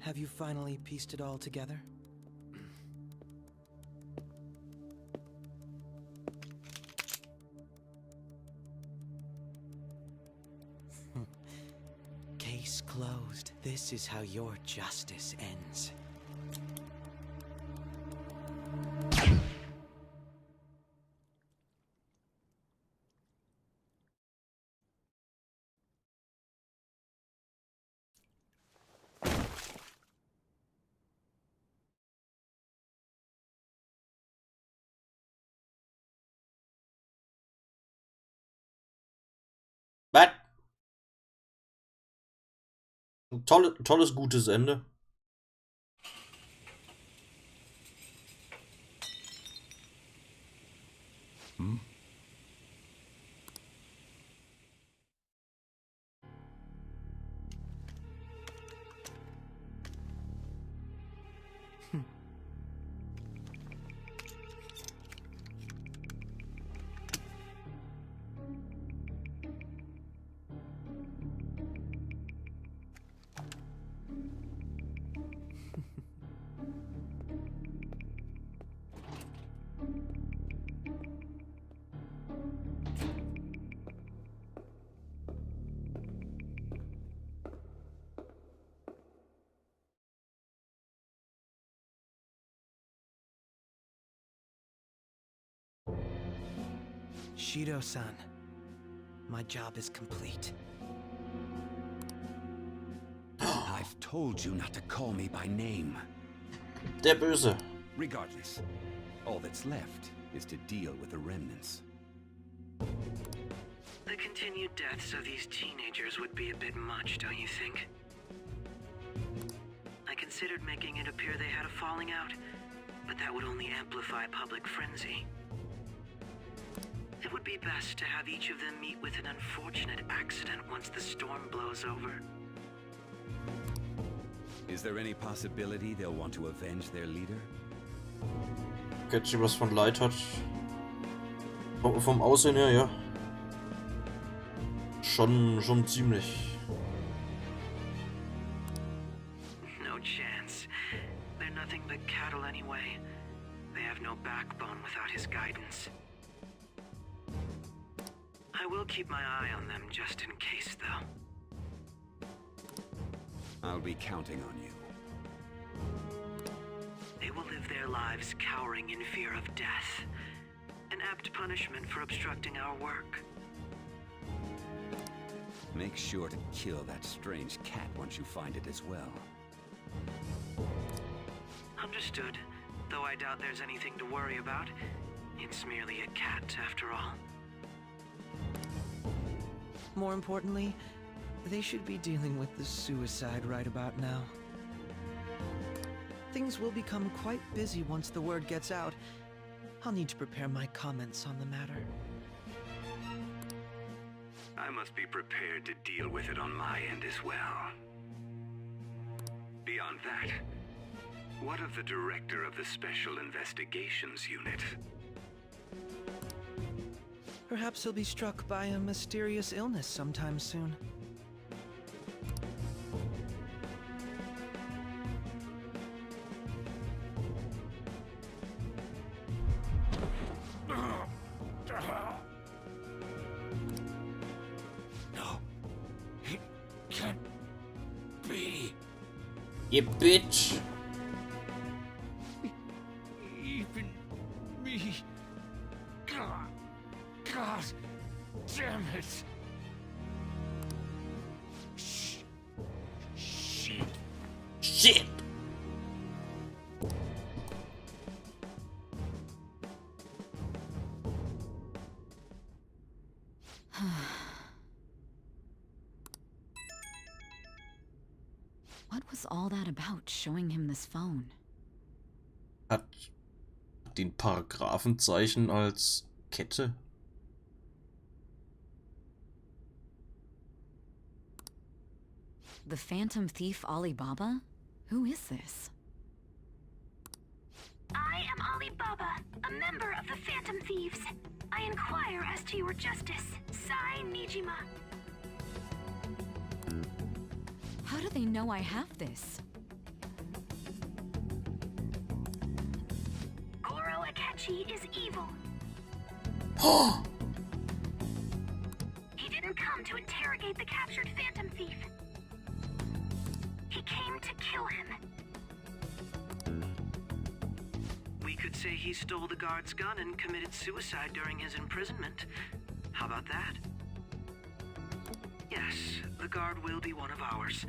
Have you finally pieced it all together? Case closed. This is how your justice ends. Was? Ein tolles, gutes Ende. Hmm? Shido-san, my job is complete. I've told you not to call me by name. Der Böse. Regardless, all that's left is to deal with the remnants. The continued deaths of these teenagers would be a bit much, don't you think? I considered making it appear they had a falling out, but that would only amplify public frenzy. It would be best to have each of them meet with an unfortunate accident once the storm blows over. Is there any possibility they'll want to avenge their leader? Catchy was von Leid hat. Vom Aussehen her, ja. Schon ziemlich. No chance. They're nothing but cattle anyway. They have no backbone without his guidance. I will keep my eye on them just in case, though. I'll be counting on you. They will live their lives cowering in fear of death. An apt punishment for obstructing our work. Make sure to kill that strange cat once you find it as well. Understood. Though I doubt there's anything to worry about. It's merely a cat, after all. More importantly, they should be dealing with the suicide right about now. Things will become quite busy once the word gets out. I'll need to prepare my comments on the matter. I must be prepared to deal with it on my end as well. Beyond that, what of the director of the Special Investigations Unit? Perhaps he'll be struck by a mysterious illness sometime soon. You bitch! Even me. God damn it. Shit. Shit! What was all that about, showing him this phone? Hat den Paragraphenzeichen als Kette? The Phantom Thief Alibaba? Who is this? I am Alibaba, a member of the Phantom Thieves. I inquire as to your justice. Sai Nijima. How do they know I have this? Goro Akechi is evil. He didn't come to interrogate the captured Phantom Thief. He came to kill him. We could say he stole the guard's gun and committed suicide during his imprisonment. How about that? Yes, the guard will be one of ours.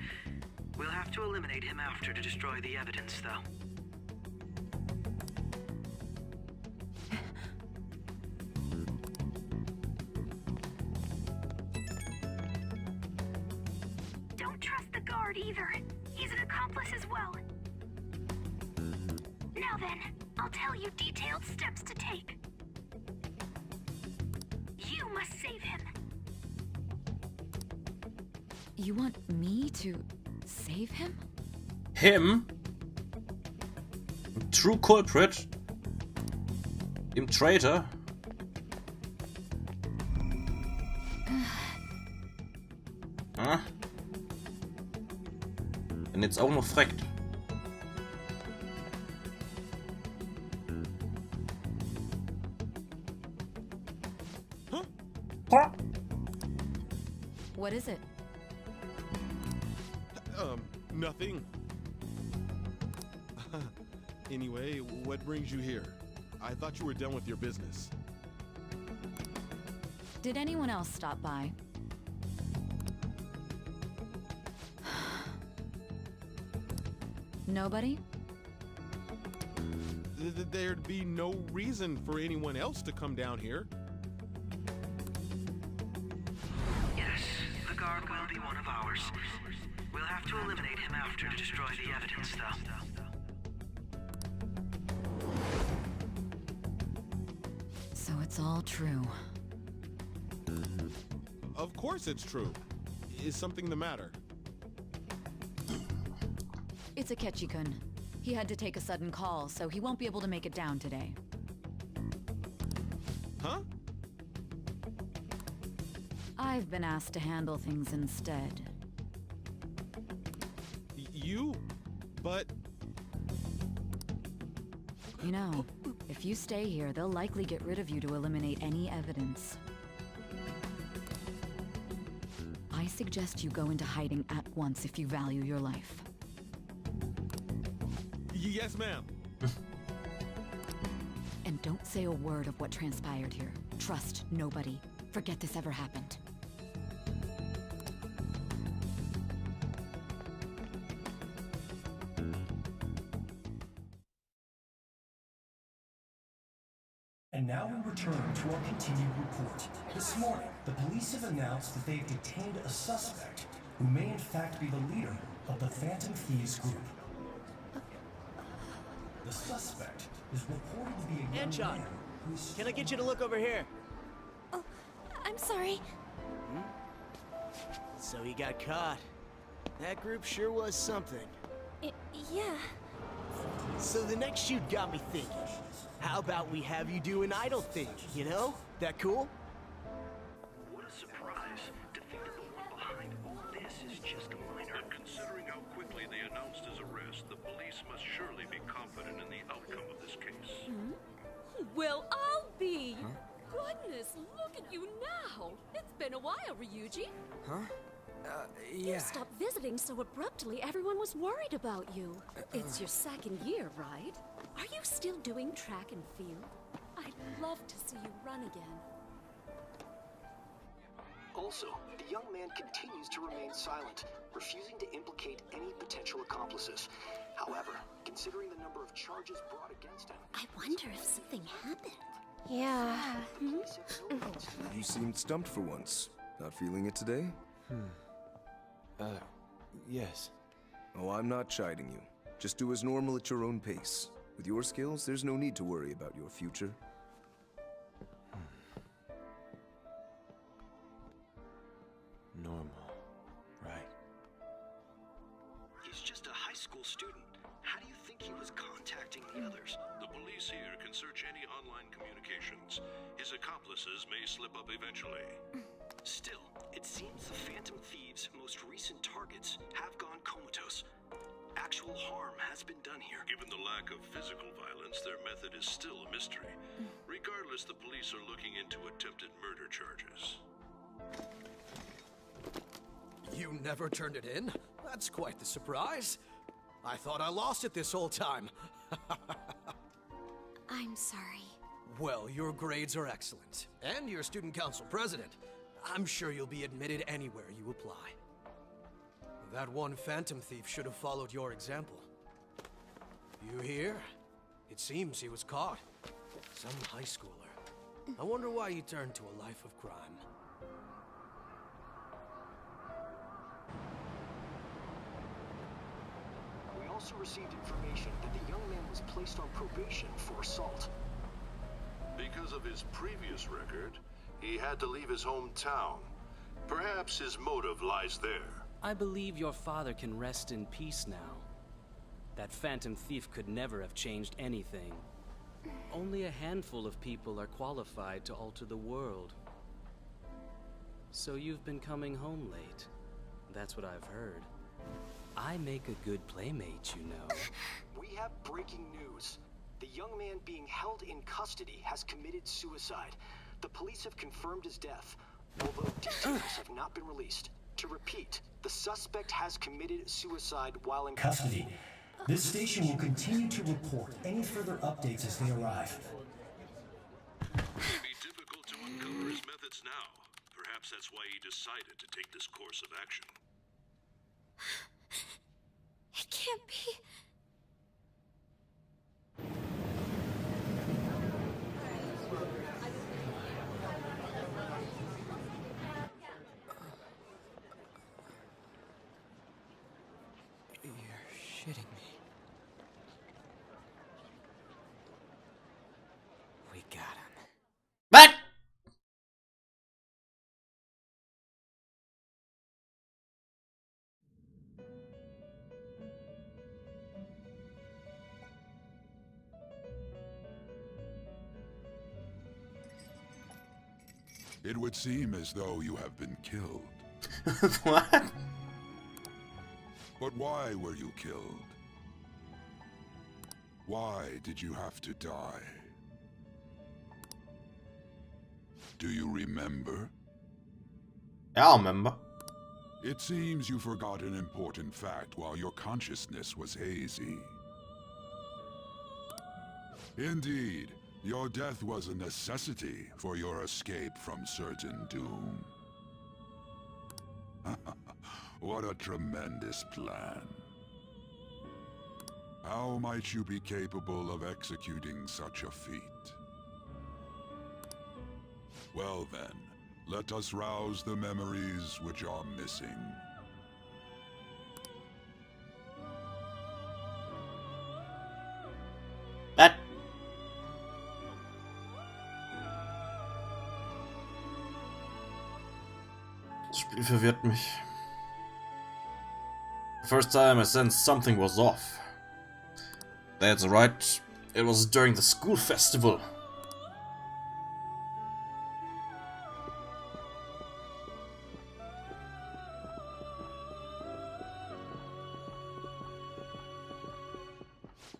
We'll have to eliminate him after to destroy the evidence, though. Don't trust the guard either. He's an accomplice as well. Now then, I'll tell you detailed steps to take. You must save him. You want me to save him? Him? True culprit? Im Traitor? Ah. Und jetzt auch noch fragt. Huh? What is it? Nothing. Anyway, what brings you here? I thought you were done with your business. Did anyone else stop by? Nobody? There'd be no reason for anyone else to come down here. Yes, the guard will be one of ours. We'll have to eliminate him after to destroy the evidence, though. So it's all true. Of course it's true. Is something the matter? It's Akechi-kun. He had to take a sudden call, so he won't be able to make it down today. Huh? I've been asked to handle things instead. You? But... You know, if you stay here, they'll likely get rid of you to eliminate any evidence. I suggest you go into hiding at once if you value your life. Yes, ma'am. And don't say a word of what transpired here. Trust nobody. Forget this ever happened. And now we return to our continued report. This morning, the police have announced that they've detained a suspect who may in fact be the leader of the Phantom Thieves group. The suspect is reported to be a young man who's... Can I get you to look over here? Oh, I'm sorry. So he got caught. That group sure was something. Yeah. So the next shoot got me thinking. How about we have you do an idol thing, you know? That cool? What a surprise to think that the one behind all this is just a minor. And considering how quickly they announced his arrest, the police must surely be confident in the outcome of this case. Well, I'll be. Goodness, look at you now. It's been a while, Ryuji. Huh? You Yeah. stopped visiting so abruptly, everyone was worried about you. It's your second year, right? Are you still doing track and field? I'd love to see you run again. Also, the young man continues to remain silent, refusing to implicate any potential accomplices. However, considering the number of charges brought against him... I wonder if something happened. Yeah. You seemed stumped for once. Not feeling it today? Yes. Oh, I'm not chiding you. Just do as normal at your own pace. With your skills, there's no need to worry about your future. Normal. Right. He's just a high school student. How do you think he was contacting the others? The police here can search any online communications. His accomplices may slip up eventually. Still, it seems the Phantom Thieves' most recent targets have gone comatose. Actual harm has been done here. Given the lack of physical violence, their method is still a mystery. Regardless, the police are looking into attempted murder charges. You never turned it in? That's quite the surprise. I thought I lost it this whole time. I'm sorry. Well, your grades are excellent. And you're student council president. I'm sure you'll be admitted anywhere you apply. That one Phantom Thief should have followed your example. You hear? It seems he was caught. Some high schooler. I wonder why he turned to a life of crime. We also received information that the young man was placed on probation for assault. Because of his previous record, he had to leave his hometown. Perhaps his motive lies there. I believe your father can rest in peace now. That Phantom Thief could never have changed anything. Only a handful of people are qualified to alter the world. So you've been coming home late. That's what I've heard. I make a good playmate, you know. We have breaking news. The young man being held in custody has committed suicide. The police have confirmed his death, although details have not been released. To repeat, the suspect has committed suicide while in Custody. This station will continue to report any further updates as they arrive. It may be difficult to uncover his methods benefits now. Perhaps that's why he decided to take this course of action. It can't be. You're shitting me. We got him. What? It would seem as though you have been killed. What? But why were you killed? Why did you have to die? Do you remember? Yeah, I remember. It seems you forgot an important fact while your consciousness was hazy. Indeed, your death was a necessity for your escape from certain doom. What a tremendous plan. How might you be capable of executing such a feat? Well then, let us rouse the memories which are missing. That. Das Spiel verwirrt mich. The first time I sensed something was off. That's right, it was during the school festival.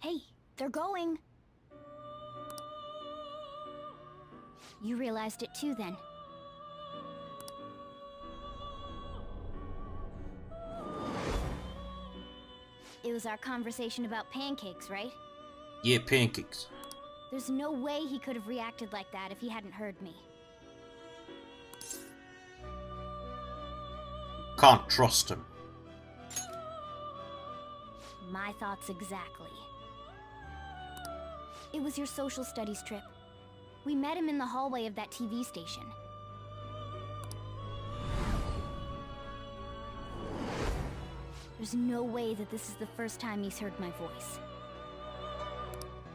Hey, they're going. You realized it too then. It was our conversation about pancakes, right? Yeah, pancakes. There's no way he could have reacted like that if he hadn't heard me. Can't trust him. My thoughts exactly. It was your social studies trip. We met him in the hallway of that TV station. There's no way that this is the first time he's heard my voice.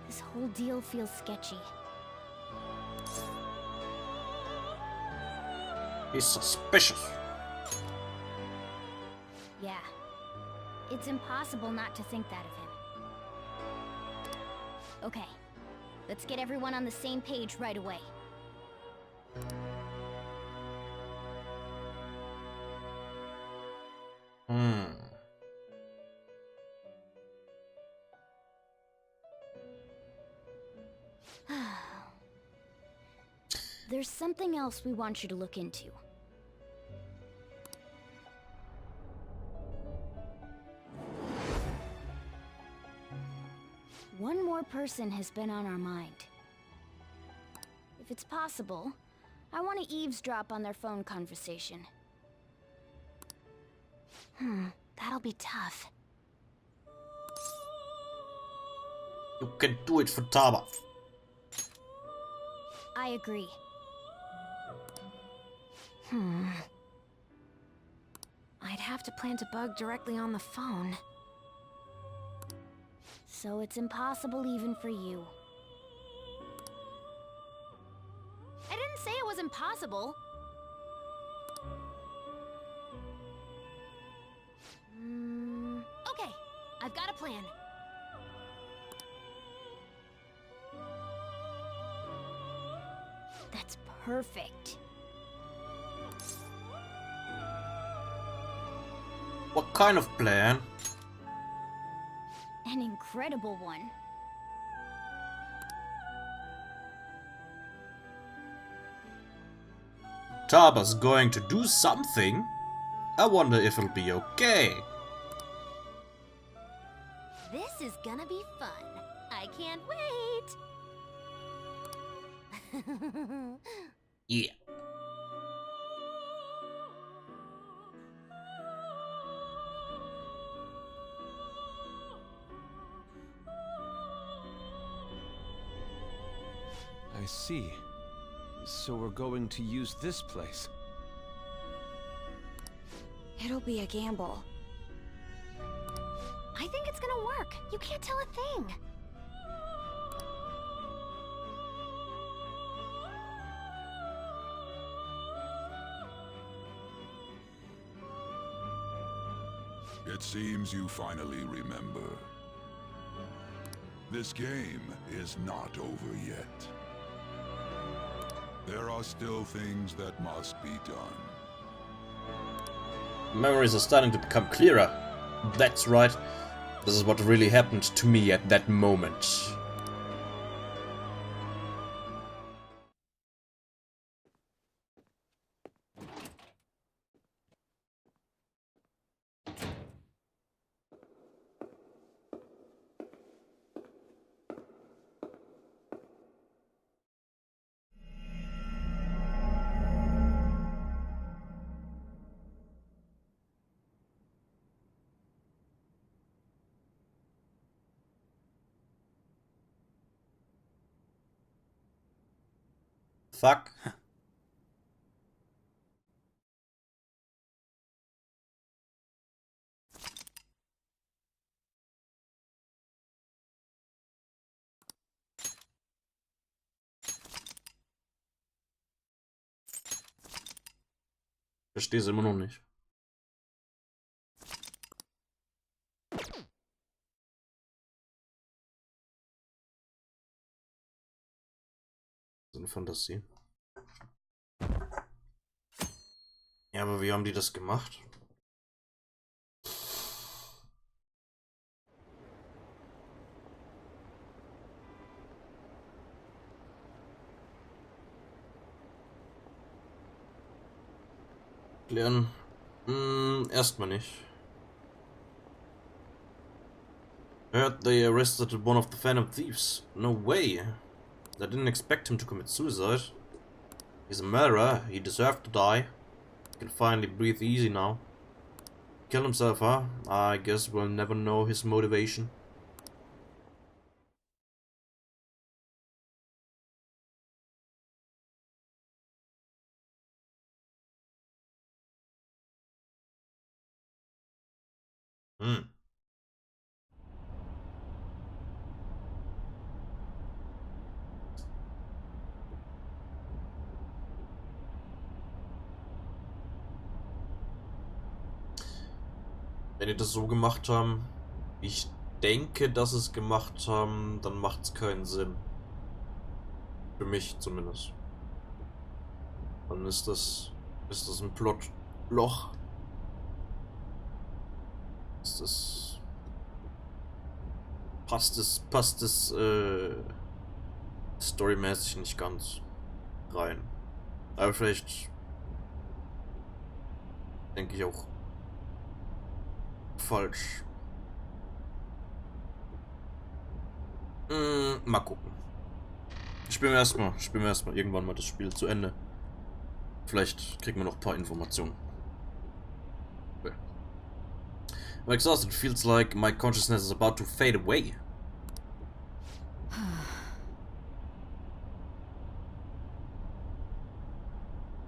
This whole deal feels sketchy. He's suspicious. Yeah. It's impossible not to think that of him. Okay. Let's get everyone on the same page right away. There's something else we want you to look into. One more person has been on our mind. If it's possible, I want to eavesdrop on their phone conversation. That'll be tough. You can do it for Taba. I agree. I'd have to plant a bug directly on the phone. So it's impossible even for you. I didn't say it was impossible. Okay, I've got a plan. That's perfect. What kind of plan? An incredible one. Taba's going to do something. I wonder if it'll be okay. This is gonna be fun. I can't wait. Yeah. I see. So we're going to use this place. It'll be a gamble. I think it's gonna work. You can't tell a thing. It seems you finally remember. This game is not over yet. There are still things that must be done. Memories are starting to become clearer. That's right. This is what really happened to me at that moment. Fuck. Verstehe es immer noch nicht. So eine Fantasie. Ja, aber wie haben die das gemacht? Klären. Erstmal nicht. Heard they arrested one of the Phantom Thieves. No way. I didn't expect him to commit suicide. He's a murderer. He deserved to die. He can finally breathe easy now. Kill himself, huh? I guess we'll never know his motivation. Wenn die das so gemacht haben, wie ich denke, dass es gemacht haben, dann macht es keinen Sinn. Für mich zumindest. Dann ist das ein Plotloch. Ist das... Passt es storymäßig nicht ganz rein. Aber vielleicht denke ich auch falsch. Mal gucken. Spielen wir erstmal irgendwann mal das Spiel zu Ende. Vielleicht kriegen wir noch ein paar Informationen. Okay. I'm exhausted. It feels like my consciousness is about to fade away.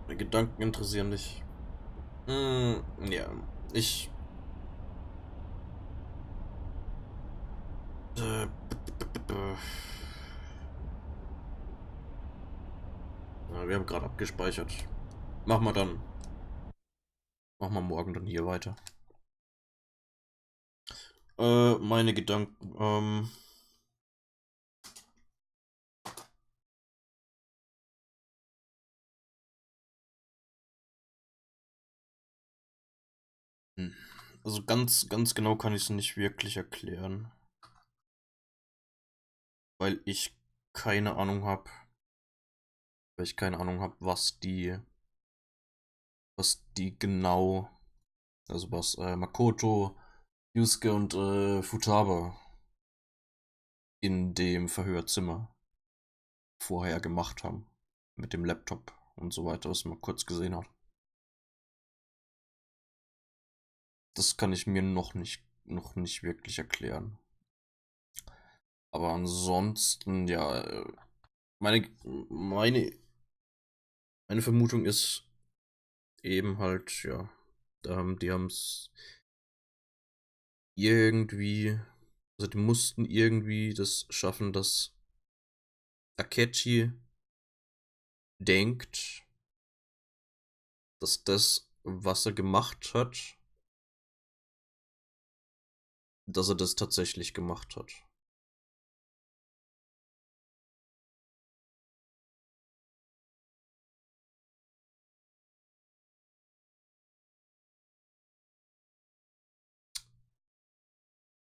Meine Gedanken interessieren dich. Ja, wir haben gerade abgespeichert. Machen wir morgen dann hier weiter. Meine Gedanken, also ganz genau kann ich es nicht wirklich erklären. Weil ich keine Ahnung habe. Was die genau, also was Makoto, Yusuke und Futaba in dem Verhörzimmer vorher gemacht haben. Mit dem Laptop und so weiter, was man kurz gesehen hat. Das kann ich mir noch nicht wirklich erklären. Aber ansonsten, ja, Meine Vermutung ist eben halt, ja, die haben es irgendwie, also die mussten irgendwie das schaffen, dass Akechi denkt, dass das, was er gemacht hat, dass er das tatsächlich gemacht hat.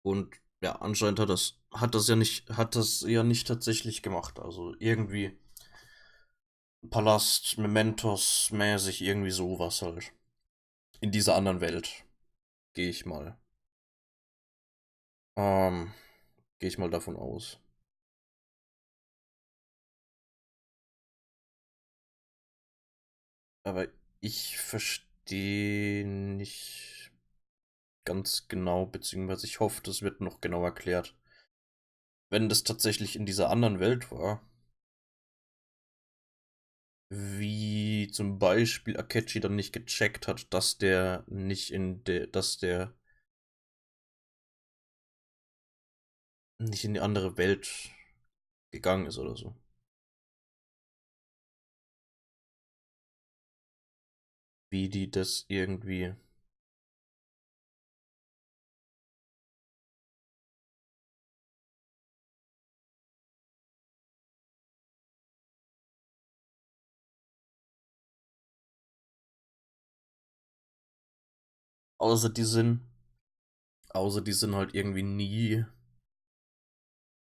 Und ja, anscheinend hat das ja nicht tatsächlich gemacht. Also irgendwie Palast, Mementos mäßig, irgendwie sowas halt. In dieser anderen Welt. Gehe ich mal. Ähm, Gehe ich mal davon aus. Aber ich verstehe nicht ganz genau, beziehungsweise ich hoffe, das wird noch genau erklärt. Wenn das tatsächlich in dieser anderen Welt war, wie zum Beispiel Akechi dann nicht gecheckt hat, dass der nicht nicht in die andere Welt gegangen ist oder so. Wie die das irgendwie. Außer die sind, außer die sind halt irgendwie nie.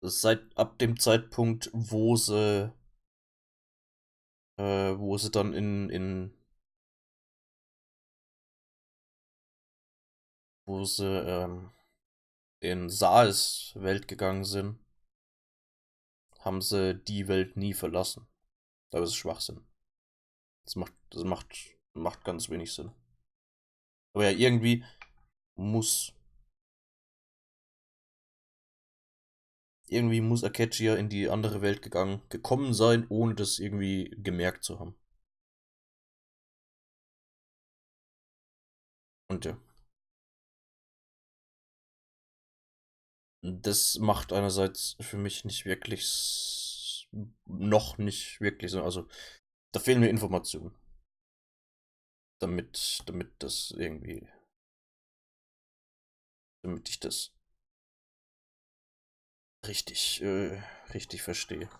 Seit ab dem Zeitpunkt, wo sie dann wo sie in Saals Welt gegangen sind, haben sie die Welt nie verlassen. Aber das ist Schwachsinn. Macht ganz wenig Sinn. Aber ja, muss, irgendwie muss Akechi ja in die andere Welt gekommen sein, ohne das irgendwie gemerkt zu haben. Und ja. Das macht einerseits für mich noch nicht wirklich so. Also, da fehlen mir Informationen. Damit das irgendwie, damit ich das richtig, richtig verstehe.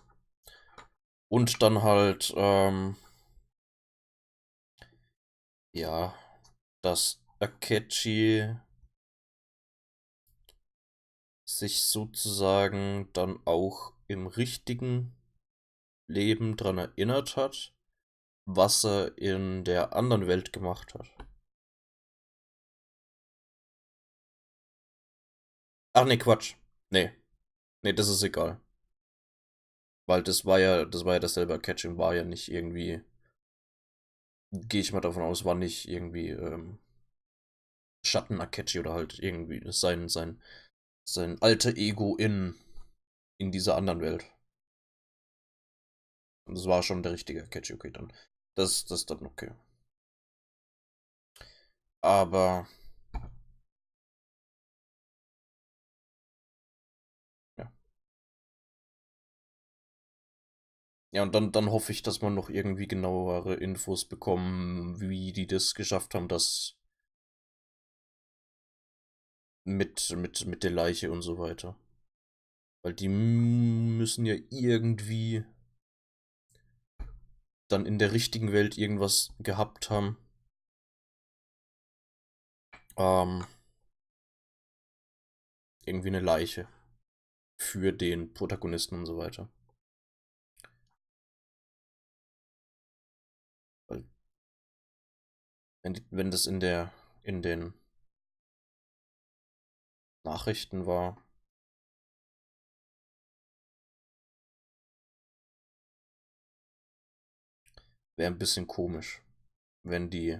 Und dann halt, ja, dass Akechi sich sozusagen dann auch im richtigen Leben dran erinnert hat, was er in der anderen Welt gemacht hat. Ach nee, Quatsch. Nee. Nee, das ist egal. Weil das war ja dasselbe Catching, war ja nicht irgendwie, gehe ich mal davon aus, war nicht irgendwie Schatten Akechi oder halt irgendwie sein alter Ego in dieser anderen Welt. Und das war schon der richtige Akechi, okay, dann. Das ist dann okay. Aber ja. Ja, und dann hoffe ich, dass man noch irgendwie genauere Infos bekommen, wie die das geschafft haben, das mit der Leiche und so weiter. Weil die müssen ja irgendwie dann in der richtigen Welt irgendwas gehabt haben. Ähm, Irgendwie eine Leiche für den Protagonisten und so weiter. Weil, wenn das in den Nachrichten war, wäre ein bisschen komisch, wenn die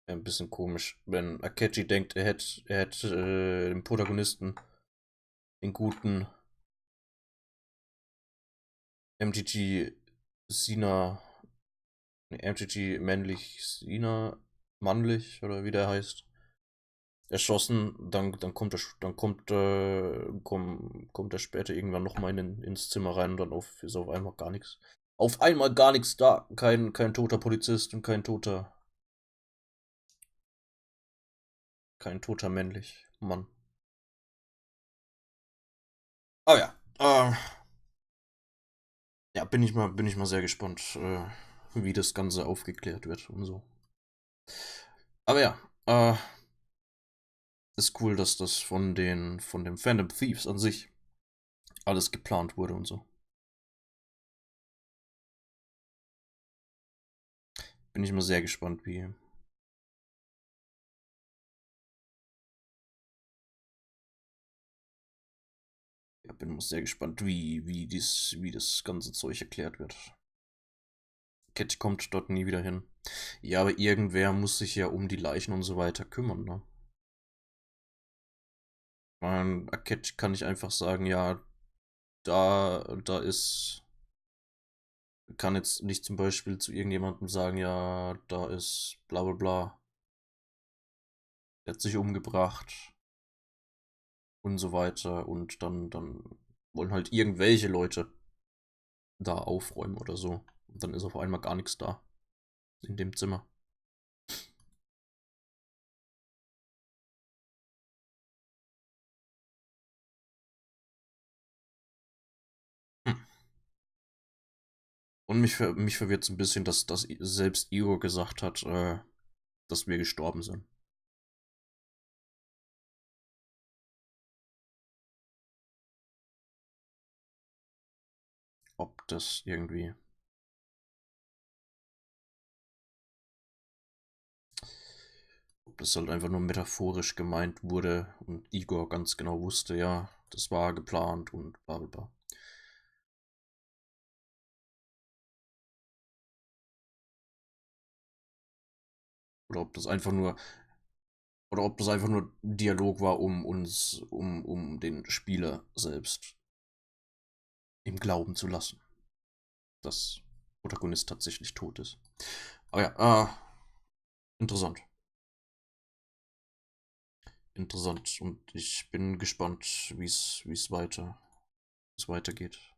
ein bisschen komisch, wenn Akechi denkt, er hätte den Protagonisten guten MTG Sina, MTG männlich, Sina mannlich oder wie der heißt, erschossen, dann kommt er später irgendwann nochmal ins Zimmer rein und dann ist auf einmal gar nichts. Auf einmal gar nichts da. Kein toter Polizist und kein toter männlich Mann. Ah ja, ja, bin ich mal sehr gespannt, wie das Ganze aufgeklärt wird und so. Aber ja, ist cool, dass das von dem Phantom Thieves an sich alles geplant wurde und so. Bin ich mal sehr gespannt, wie. Ja, bin mal sehr gespannt, wie das ganze Zeug erklärt wird. Cat kommt dort nie wieder hin. Ja, aber irgendwer muss sich ja um die Leichen und so weiter kümmern, ne? Cat kann nicht einfach sagen, ja, da ist. Kann jetzt nicht zum Beispiel zu irgendjemandem sagen, ja, da ist bla bla bla. Der hat sich umgebracht und so weiter und dann wollen halt irgendwelche Leute da aufräumen oder so. Und dann ist auf einmal gar nichts da in dem Zimmer. Hm. Und mich verwirrt es ein bisschen, dass selbst Igor gesagt hat, dass wir gestorben sind. Ob das irgendwie. Ob das halt einfach nur metaphorisch gemeint wurde und Igor ganz genau wusste, ja, das war geplant und bla bla bla. Oder ob das einfach nur. Oder ob das einfach nur Dialog war, um den Spieler selbst im Glauben zu lassen, dass Protagonist tatsächlich tot ist. Aber ja, interessant. Interessant. Und ich bin gespannt, wie es weitergeht.